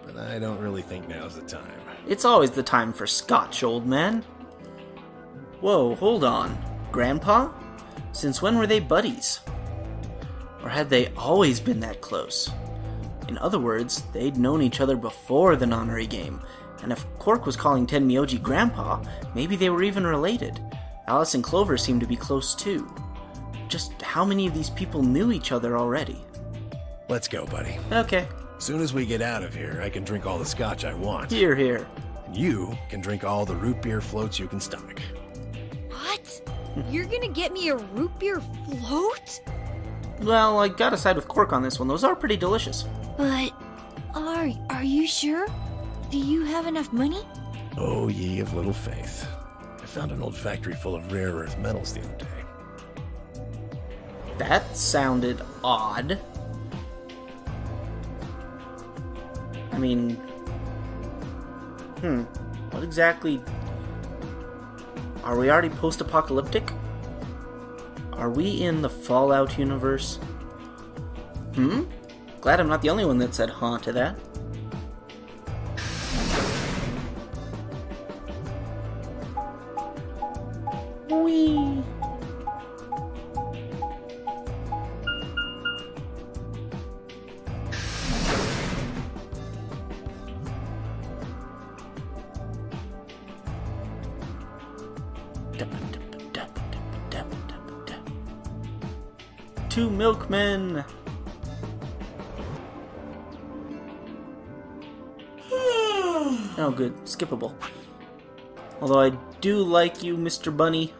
but I don't really think now's the time. It's always the time for scotch, old man. Whoa, hold on. Grandpa? Since when were they buddies? Or had they always been that close? In other words, they'd known each other before the nonary game, and if Quark was calling Tenmyoji Grandpa, maybe they were even related. Alice and Clover seemed to be close too. Just how many of these people knew each other already? Let's go, buddy. Okay. Soon as we get out of here, I can drink all the scotch I want. Here, here. You can drink all the root beer floats you can stomach. What? You're gonna get me a root beer float? Well, I gotta side with Quark on this one. Those are pretty delicious. But, are you sure? Do you have enough money? Oh, ye of little faith. I found an old factory full of rare earth metals the other day. That sounded odd. I mean... What exactly... Are we already post-apocalyptic? Are we in the Fallout universe? Glad I'm not the only one that said huh to that. Whee! Two milkmen! Oh, good. Skippable. Although I do like you, Mr. Bunny.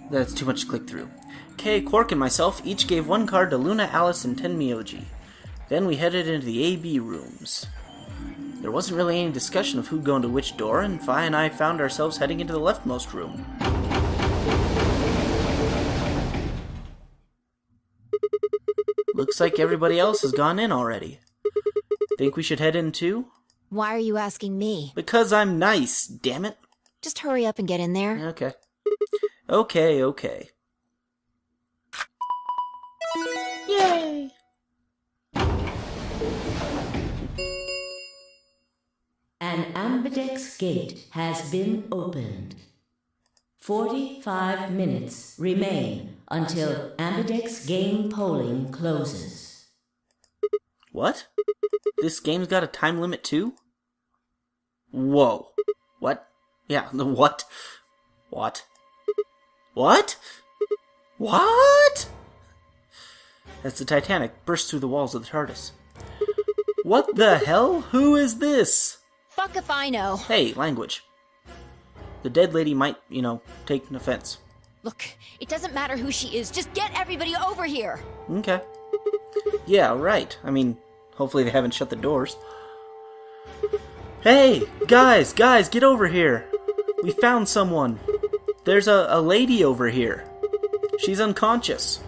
That's too much to click through. Kay, Quark, and myself each gave one card to Luna, Alice, and Tenmyoji. Then we headed into the AB rooms. There wasn't really any discussion of who'd go into which door, and Fi and I found ourselves heading into the leftmost room. Looks like everybody else has gone in already. Think we should head in too? Why are you asking me? Because I'm nice, damn it. Just hurry up and get in there. Okay. Okay. Yay! An ambidex gate has been opened. 45 minutes remain until ambidex game polling closes. What? This game's got a time limit too? Whoa. What? Yeah, the what? What? What? What? As the Titanic bursts through the walls of the TARDIS. What the hell? Who is this? Fuck if I know. Hey, language. The dead lady might, take an offense. Look, it doesn't matter who she is. Just get everybody over here. Okay. Yeah, right. I mean, hopefully they haven't shut the doors. Hey, guys, get over here. We found someone. There's a lady over here. She's unconscious.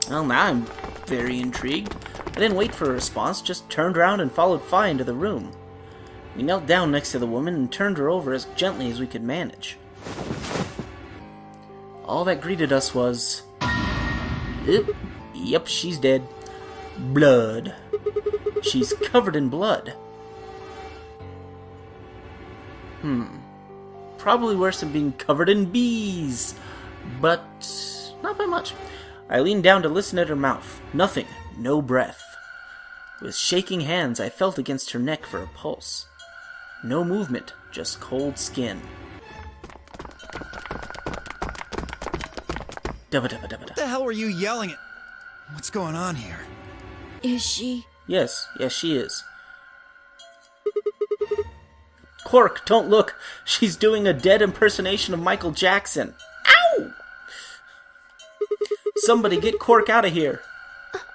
Well, now I'm very intrigued. I didn't wait for a response, just turned around and followed Fi into the room. We knelt down next to the woman and turned her over as gently as we could manage. All that greeted us was... Yep, she's dead. Blood. She's covered in blood. Probably worse than being covered in bees. But not by much. I leaned down to listen at her mouth. Nothing. No breath. With shaking hands, I felt against her neck for a pulse. No movement, just cold skin. What the hell were you yelling at? What's going on here? Is she? Yes, she is. Quark, don't look! She's doing a dead impersonation of Michael Jackson. Ow! Somebody get Quark out of here.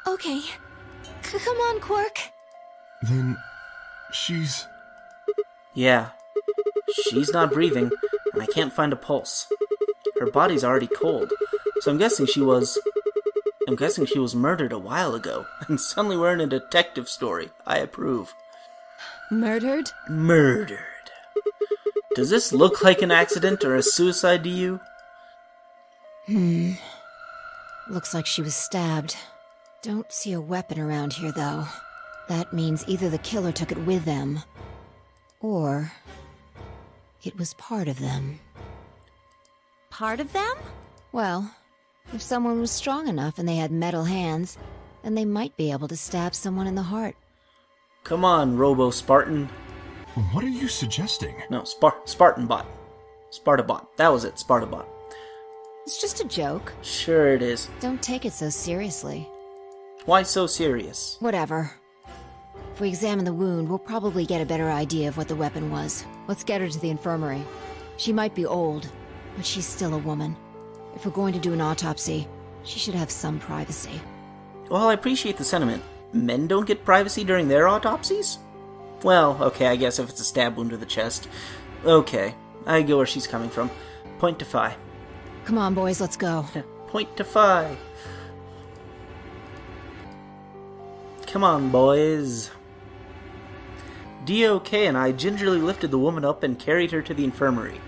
Okay. Come on, Quark. Then she's... Yeah. She's not breathing, and I can't find a pulse. Her body's already cold, so I'm guessing she was murdered a while ago. And suddenly we're in a detective story. I approve. Murdered? Murdered. Does this look like an accident or a suicide to you? Looks like she was stabbed. Don't see a weapon around here, though. That means either the killer took it with them, or it was part of them. Part of them? Well, if someone was strong enough and they had metal hands, then they might be able to stab someone in the heart. Come on, Robo-Spartan. What are you suggesting? No, Spartan-bot. Spartabot. That was it, Spartabot. It's just a joke. Sure it is. Don't take it so seriously. Why so serious? Whatever. If we examine the wound, we'll probably get a better idea of what the weapon was. Let's get her to the infirmary. She might be old, but she's still a woman. If we're going to do an autopsy, she should have some privacy. Well, I appreciate the sentiment. Men don't get privacy during their autopsies? Well, okay, I guess if it's a stab wound to the chest. Okay, I get where she's coming from. Point to Fi. Come on, boys, let's go. Point to Fi. Come on, boys. DOK and I gingerly lifted the woman up and carried her to the infirmary.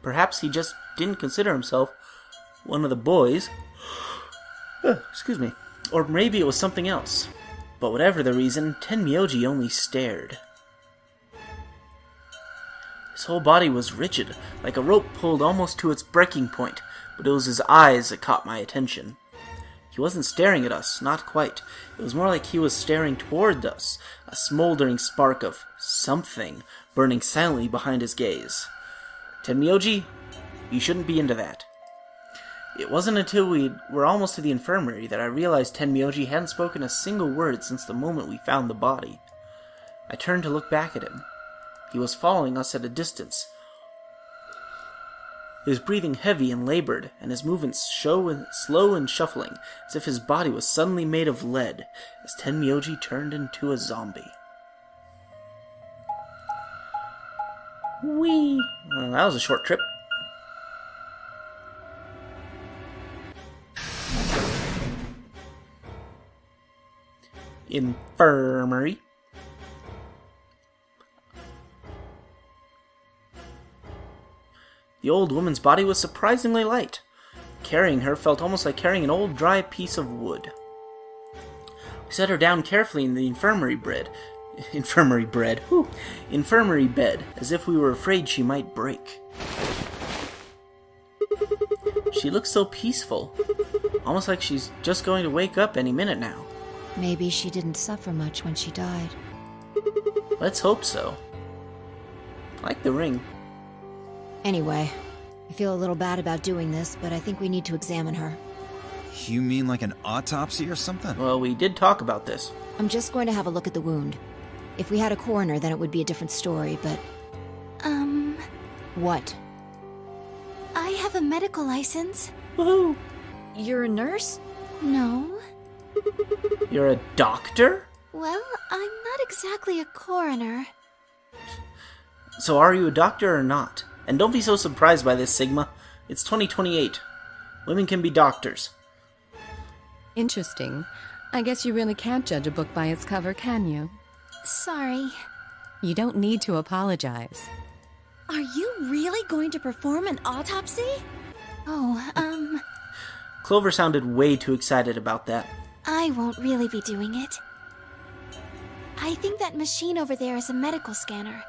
Perhaps he just didn't consider himself one of the boys. Excuse me. Or maybe it was something else. But whatever the reason, Tenmyoji only stared. His whole body was rigid, like a rope pulled almost to its breaking point, but it was his eyes that caught my attention. He wasn't staring at us, not quite. It was more like he was staring toward us, a smoldering spark of something burning silently behind his gaze. Tenmyoji, you shouldn't be into that. It wasn't until we were almost to the infirmary that I realized Tenmyoji hadn't spoken a single word since the moment we found the body. I turned to look back at him. He was following us at a distance. His breathing heavy and labored, and his movements slow and shuffling, as if his body was suddenly made of lead, as Tenmyoji turned into a zombie. Whee! Well, that was a short trip. Infirmary. The old woman's body was surprisingly light. Carrying her felt almost like carrying an old dry piece of wood. We set her down carefully in the infirmary bed, as if we were afraid she might break. She looked so peaceful, almost like she's just going to wake up any minute now. Maybe she didn't suffer much when she died. Let's hope so. I like the ring. Anyway, I feel a little bad about doing this, but I think we need to examine her. You mean like an autopsy or something? Well, we did talk about this. I'm just going to have a look at the wound. If we had a coroner, then it would be a different story, but... Um... What? have a medical license. Woohoo! You're a nurse? No. You're a doctor? Well, I'm not exactly a coroner. So are you a doctor or not? And don't be so surprised by this, Sigma. It's 2028. Women can be doctors. Interesting. I guess you really can't judge a book by its cover, can you? Sorry. You don't need to apologize. Are you really going to perform an autopsy? Oh, Clover sounded way too excited about that. I won't really be doing it. I think that machine over there is a medical scanner.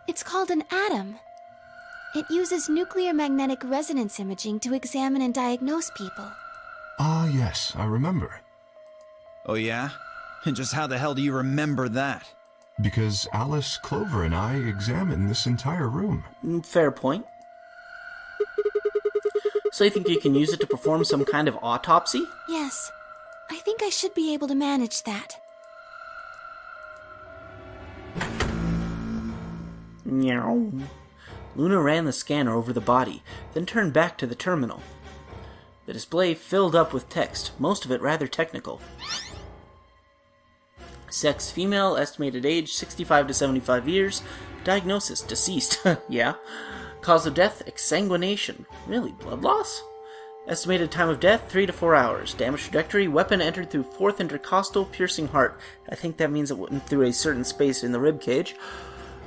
It's called an ATOM. It uses nuclear magnetic resonance imaging to examine and diagnose people. Ah, yes, I remember. Oh yeah? And just how the hell do you remember that? Because Alice, Clover, and I examined this entire room. Fair point. So you think you can use it to perform some kind of autopsy? Yes, I think I should be able to manage that. Meow. Luna ran the scanner over the body, then turned back to the terminal. The display filled up with text, most of it rather technical. Sex female, estimated age 65 to 75 years, diagnosis deceased, yeah. Cause of death exsanguination, really, blood loss? Estimated time of death 3 to 4 hours. Damage trajectory, weapon entered through 4th intercostal, piercing heart. I think that means it went through a certain space in the rib cage.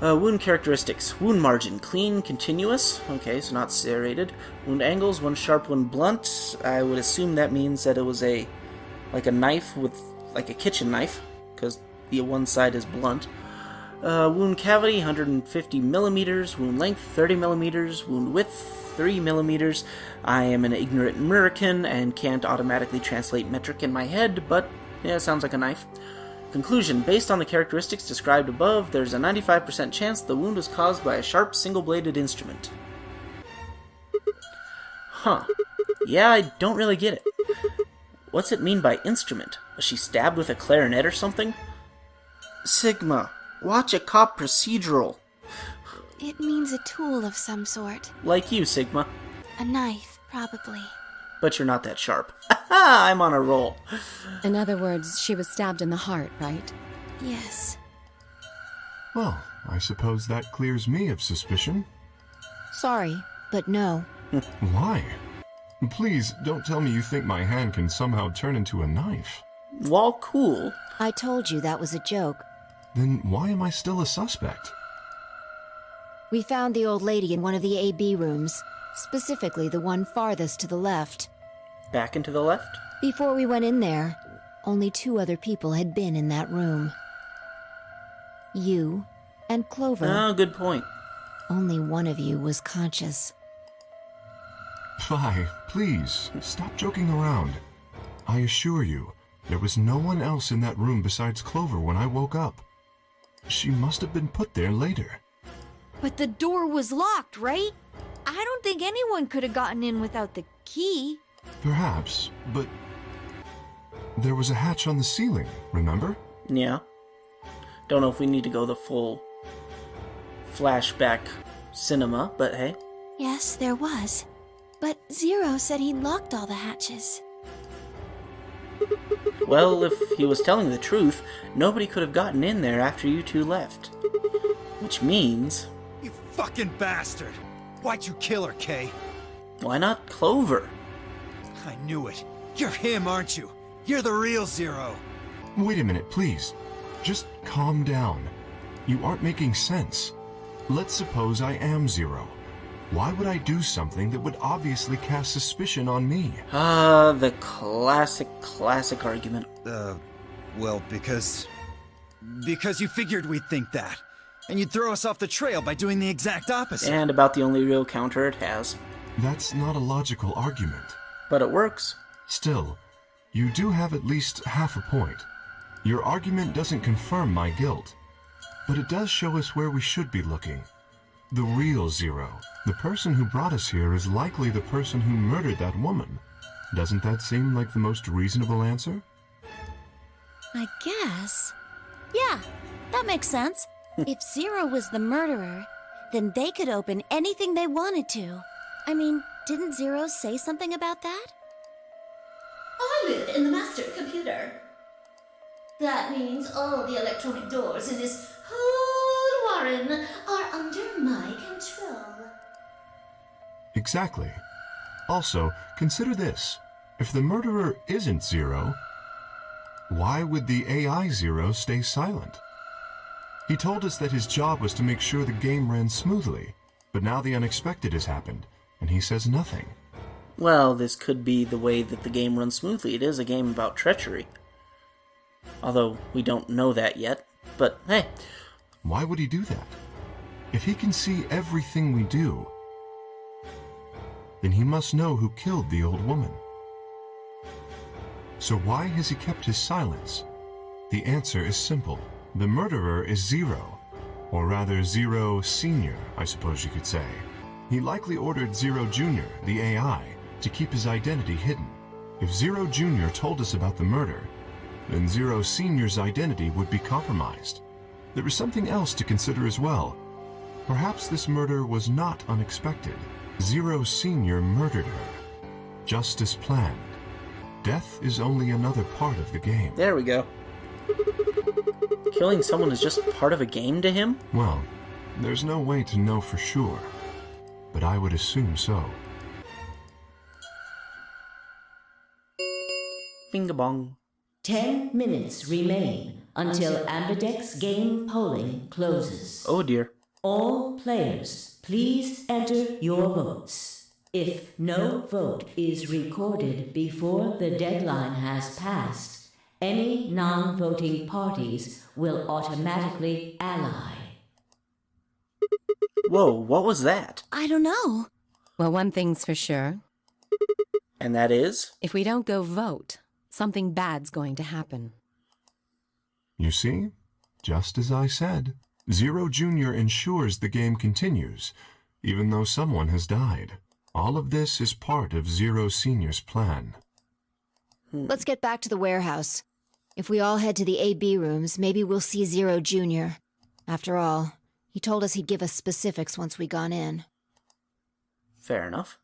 Wound characteristics. Wound margin, clean, continuous. Okay, so not serrated. Wound angles, one sharp, one blunt. I would assume that means that it was like a knife with, like a kitchen knife, because the one side is blunt. Wound cavity, 150 millimeters. Wound length, 30 millimeters. Wound width, 3 millimeters. I am an ignorant American and can't automatically translate metric in my head, but yeah, it sounds like a knife. Conclusion. Based on the characteristics described above, there's a 95% chance the wound was caused by a sharp, single-bladed instrument. Huh. Yeah, I don't really get it. What's it mean by instrument? Was she stabbed with a clarinet or something? Sigma, watch a cop procedural. It means a tool of some sort. Like you, Sigma. A knife, probably. But you're not that sharp. I'm on a roll. In other words, she was stabbed in the heart, right? Yes. Well, I suppose that clears me of suspicion. Sorry, but no. Why? Please, don't tell me you think my hand can somehow turn into a knife. While cool. I told you that was a joke. Then why am I still a suspect? We found the old lady in one of the AB rooms, specifically the one farthest to the left. Back and to the left? Before we went in there, only 2 other people had been in that room. You and Clover. Oh, good point. Only one of you was conscious. Vi, please, stop joking around. I assure you, there was no one else in that room besides Clover when I woke up. She must have been put there later. But the door was locked, right? I don't think anyone could have gotten in without the key. Perhaps, but there was a hatch on the ceiling, remember? Yeah. Don't know if we need to go the full flashback cinema, but hey. Yes, there was. But Zero said he locked all the hatches. Well, if he was telling the truth, nobody could have gotten in there after you two left. Which means... You fucking bastard! Why'd you kill her, Kay? Why not Clover? I knew it. You're him, aren't you? You're the real Zero. Wait a minute, please. Just calm down. You aren't making sense. Let's suppose I am Zero. Why would I do something that would obviously cast suspicion on me? The classic argument. Well, because you figured we'd think that. And you'd throw us off the trail by doing the exact opposite. And about the only real counter it has. That's not a logical argument. But it works. Still, you do have at least half a point. Your argument doesn't confirm my guilt, but it does show us where we should be looking. The real Zero, the person who brought us here, is likely the person who murdered that woman. Doesn't that seem like the most reasonable answer? I guess. Yeah, that makes sense. If Zero was the murderer, then they could open anything they wanted to. I mean, didn't Zero say something about that? I live in the master computer. That means all the electronic doors in this whole warren are under my control. Exactly. Also, consider this. If the murderer isn't Zero, why would the AI Zero stay silent? He told us that his job was to make sure the game ran smoothly, but now the unexpected has happened, and he says nothing. Well, this could be the way that the game runs smoothly. It is a game about treachery. Although, we don't know that yet, but hey. Why would he do that? If he can see everything we do, then he must know who killed the old woman. So why has he kept his silence? The answer is simple. The murderer is Zero, or rather Zero Senior, I suppose you could say. He likely ordered Zero Junior, the AI, to keep his identity hidden. If Zero Junior told us about the murder, then Zero Senior's identity would be compromised. There is something else to consider as well. Perhaps this murder was not unexpected. Zero Senior murdered her, just as planned. Death is only another part of the game. There we go. Killing someone is just part of a game to him? Well, there's no way to know for sure, but I would assume so. Bing-a-bong. 10 minutes remain until Ambidex game polling closes. Oh dear. All players, please enter your votes. If no vote is recorded before the deadline has passed, any non-voting parties will automatically ally. Whoa, what was that? I don't know. Well, one thing's for sure. And that is? If we don't go vote, something bad's going to happen. You see? Just as I said. Zero Junior ensures the game continues, even though someone has died. All of this is part of Zero Senior's plan. Let's get back to the warehouse. If we all head to the AB rooms, maybe we'll see Zero Junior. After all, he told us he'd give us specifics once we gone in. Fair enough.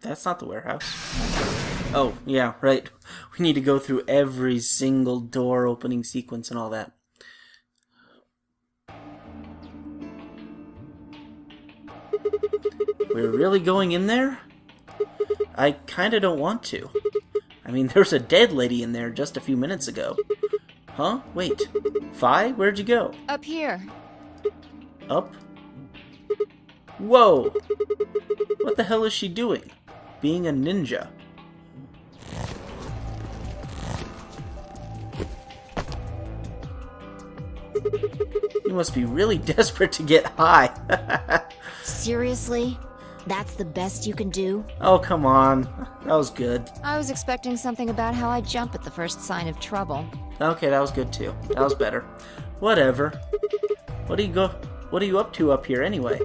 That's not the warehouse. Oh, yeah, right. We need to go through every single door opening sequence and all that. We're really going in there? I kinda don't want to. I mean, there's a dead lady in there just a few minutes ago. Huh? Wait. Fi? Where'd you go? Up here. Up? Whoa! What the hell is she doing? Being a ninja. You must be really desperate to get high. Seriously? That's the best you can do? Oh, come on. That was good. I was expecting something about how I jump at the first sign of trouble. Okay, that was good too. That was better. Whatever. What are you up to up here anyway?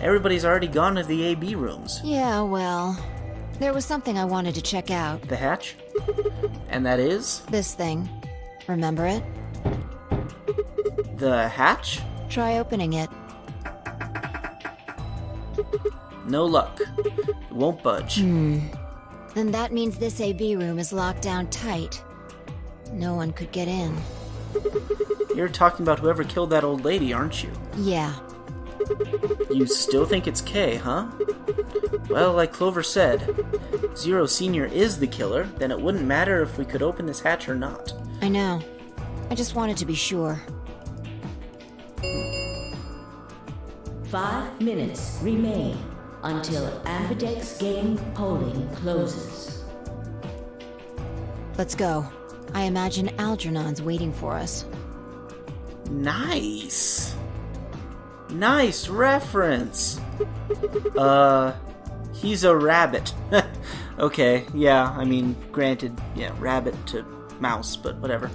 Everybody's already gone to the AB rooms. Yeah, well, there was something I wanted to check out. The hatch? And that is? This thing. Remember it? The hatch? Try opening it. No luck. It won't budge. Then that means this AB room is locked down tight. No one could get in. You're talking about whoever killed that old lady, aren't you? Yeah. You still think it's Kay, huh? Well, like Clover said, Zero Senior is the killer, then it wouldn't matter if we could open this hatch or not. I know. I just wanted to be sure. 5 minutes remain until Ambidex game polling closes. Let's go. I imagine Algernon's waiting for us. Nice! Nice reference! He's a rabbit. Okay, yeah, I mean, granted, yeah, rabbit to mouse, but whatever.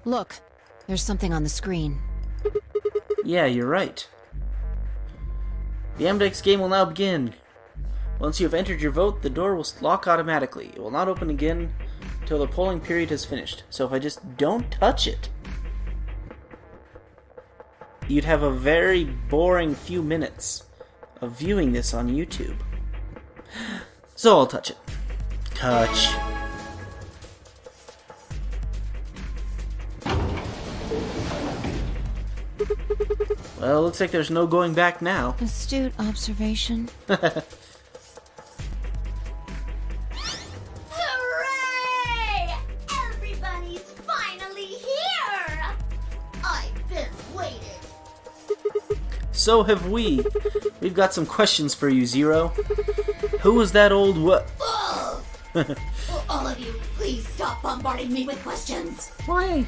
Look, there's something on the screen. Yeah, you're right. The Amdex game will now begin. Once you have entered your vote, the door will lock automatically. It will not open again until the polling period has finished. So if I just don't touch it, you'd have a very boring few minutes of viewing this on YouTube. So I'll touch it. Touch. Well, looks like there's no going back now. Astute observation. Hooray! Everybody's finally here! I've been waiting. So have we. We've got some questions for you, Zero. Who was that old what? All of you, please stop bombarding me with questions. Why?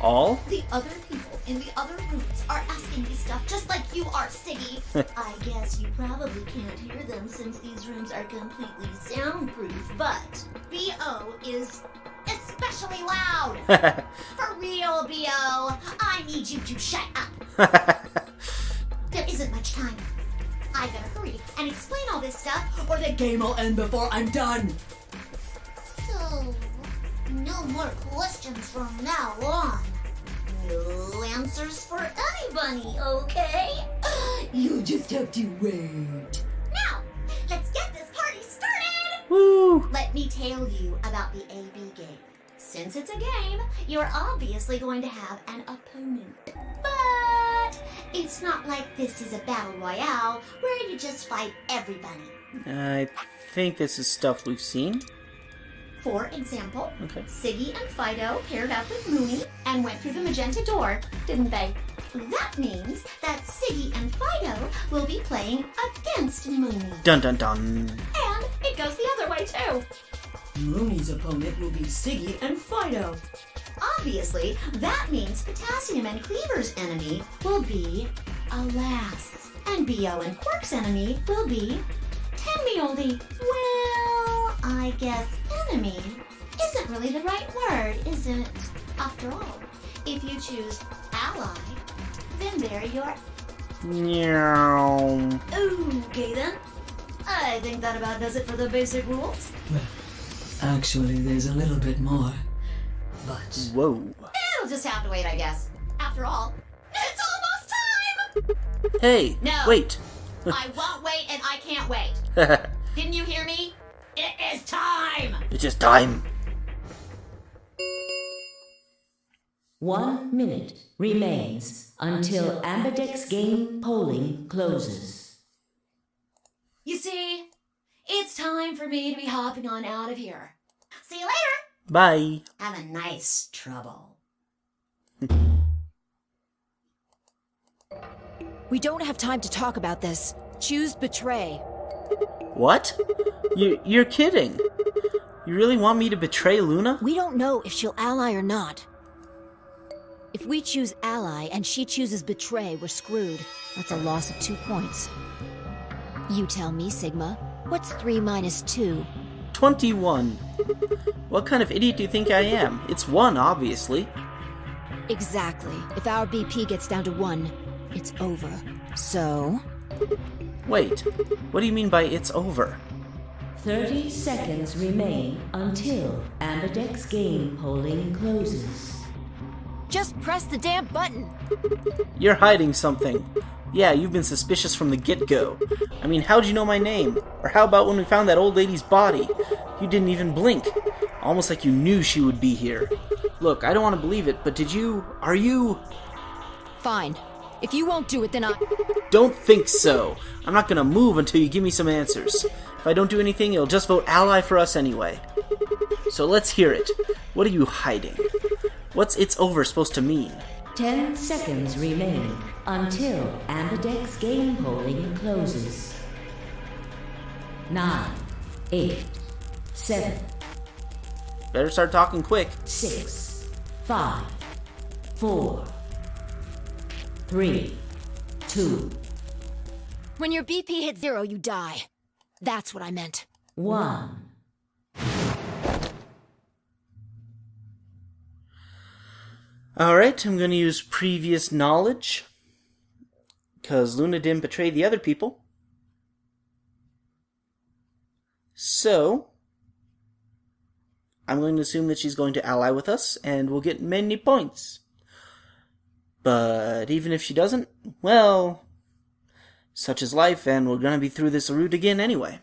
All? The other people in the other rooms are asking me stuff just like you are, Siggy. I guess you probably can't hear them since these rooms are completely soundproof, but B.O. is especially loud. For real, B.O. I need you to shut up. There isn't much time. I gotta hurry and explain all this stuff, or the game will end before I'm done. So, no more questions from now on. No answers for anybody, okay? You just have to wait. Now, let's get this party started! Woo! Let me tell you about the AB game. Since it's a game, you're obviously going to have an opponent. But it's not like this is a battle royale where you just fight everybody. I think this is stuff we've seen. For example, Okay. Siggy and Fido paired up with Mooney and went through the magenta door, didn't they? That means that Siggy and Fido will be playing against Mooney. Dun dun dun. And it goes the other way too. Mooney's opponent will be Siggy and Fido. Obviously, that means Potassium and Cleaver's enemy will be Alas. And B.O. and Quark's enemy will be Tenmioldy. Well, I guess enemy isn't really the right word, is it? After all, if you choose ally, then they're your... Meow. Okay then. I think that about does it for the basic rules. Well, actually, there's a little bit more. But... Whoa. It'll just have to wait, I guess. After all, it's almost time! Hey, No. wait. I won't wait and I can't wait. Didn't you hear me? It is time! It's just time. 1 minute remains until Ambidex game polling closes. You see, it's time for me to be hopping on out of here. See you later! Bye. Have a nice trouble. We don't have time to talk about this. Choose betray. What? You're kidding. You really want me to betray Luna? We don't know if she'll ally or not. If we choose ally and she chooses betray, we're screwed. That's a loss of 2 points. You tell me, Sigma. What's 3 minus 2? 21. What kind of idiot do you think I am? It's 1, obviously. Exactly. If our BP gets down to 1, it's over. So... Wait, what do you mean by it's over? 30 seconds remain until Ambidex game polling closes. just press the damn button! You're hiding something. Yeah, you've been suspicious from the get-go. I mean, how'd you know my name? Or how about when we found that old lady's body? You didn't even blink. Almost like you knew she would be here. Look, I don't want to believe it, but are you... Fine. If you won't do it, then I... Don't think so. I'm not gonna move until you give me some answers. If I don't do anything, you'll just vote ally for us anyway. So let's hear it. What are you hiding? What's "it's over" supposed to mean? 10 seconds remain until Ambidex game polling closes. 9, 8, 7. Better start talking quick. 6, 5, 4, 3, 2, When your BP hits 0, you die. That's what I meant. 1. Alright, I'm gonna use previous knowledge. because Luna didn't betray the other people. So, I'm going to assume that she's going to ally with us, and we'll get many points. But even if she doesn't, well, such is life, and we're going to be through this route again anyway.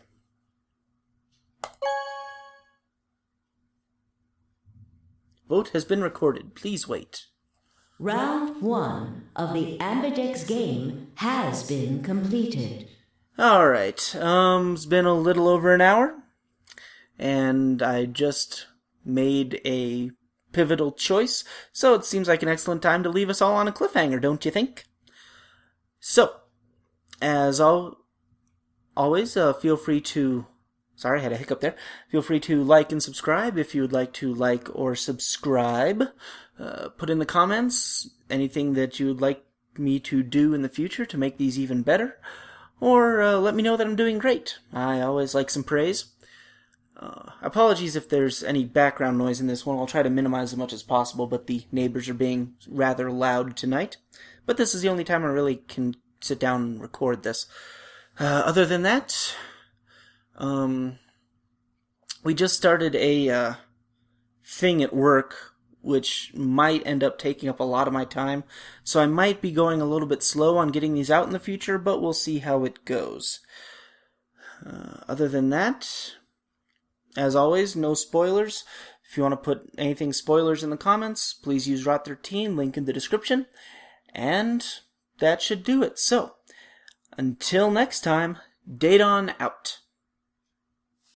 Vote has been recorded. Please wait. Round 1 of the Ambidex game has been completed. Alright, it's been a little over an hour, and I just made a pivotal choice, so it seems like an excellent time to leave us all on a cliffhanger, don't you think? So, as always, feel free to... Sorry, I had a hiccup there. Feel free to like and subscribe if you would like to like or subscribe. Put in the comments anything that you would like me to do in the future to make these even better. Or let me know that I'm doing great. I always like some praise. Apologies if there's any background noise in this one. I'll try to minimize as much as possible, but the neighbors are being rather loud tonight. But this is the only time I really can sit down and record this. Other than that... we just started a thing at work, which might end up taking up a lot of my time, so I might be going a little bit slow on getting these out in the future, but we'll see how it goes. Other than that, as always, no spoilers. If you want to put anything spoilers in the comments, please use Rot13, link in the description, and that should do it. So, until next time, Daedon out.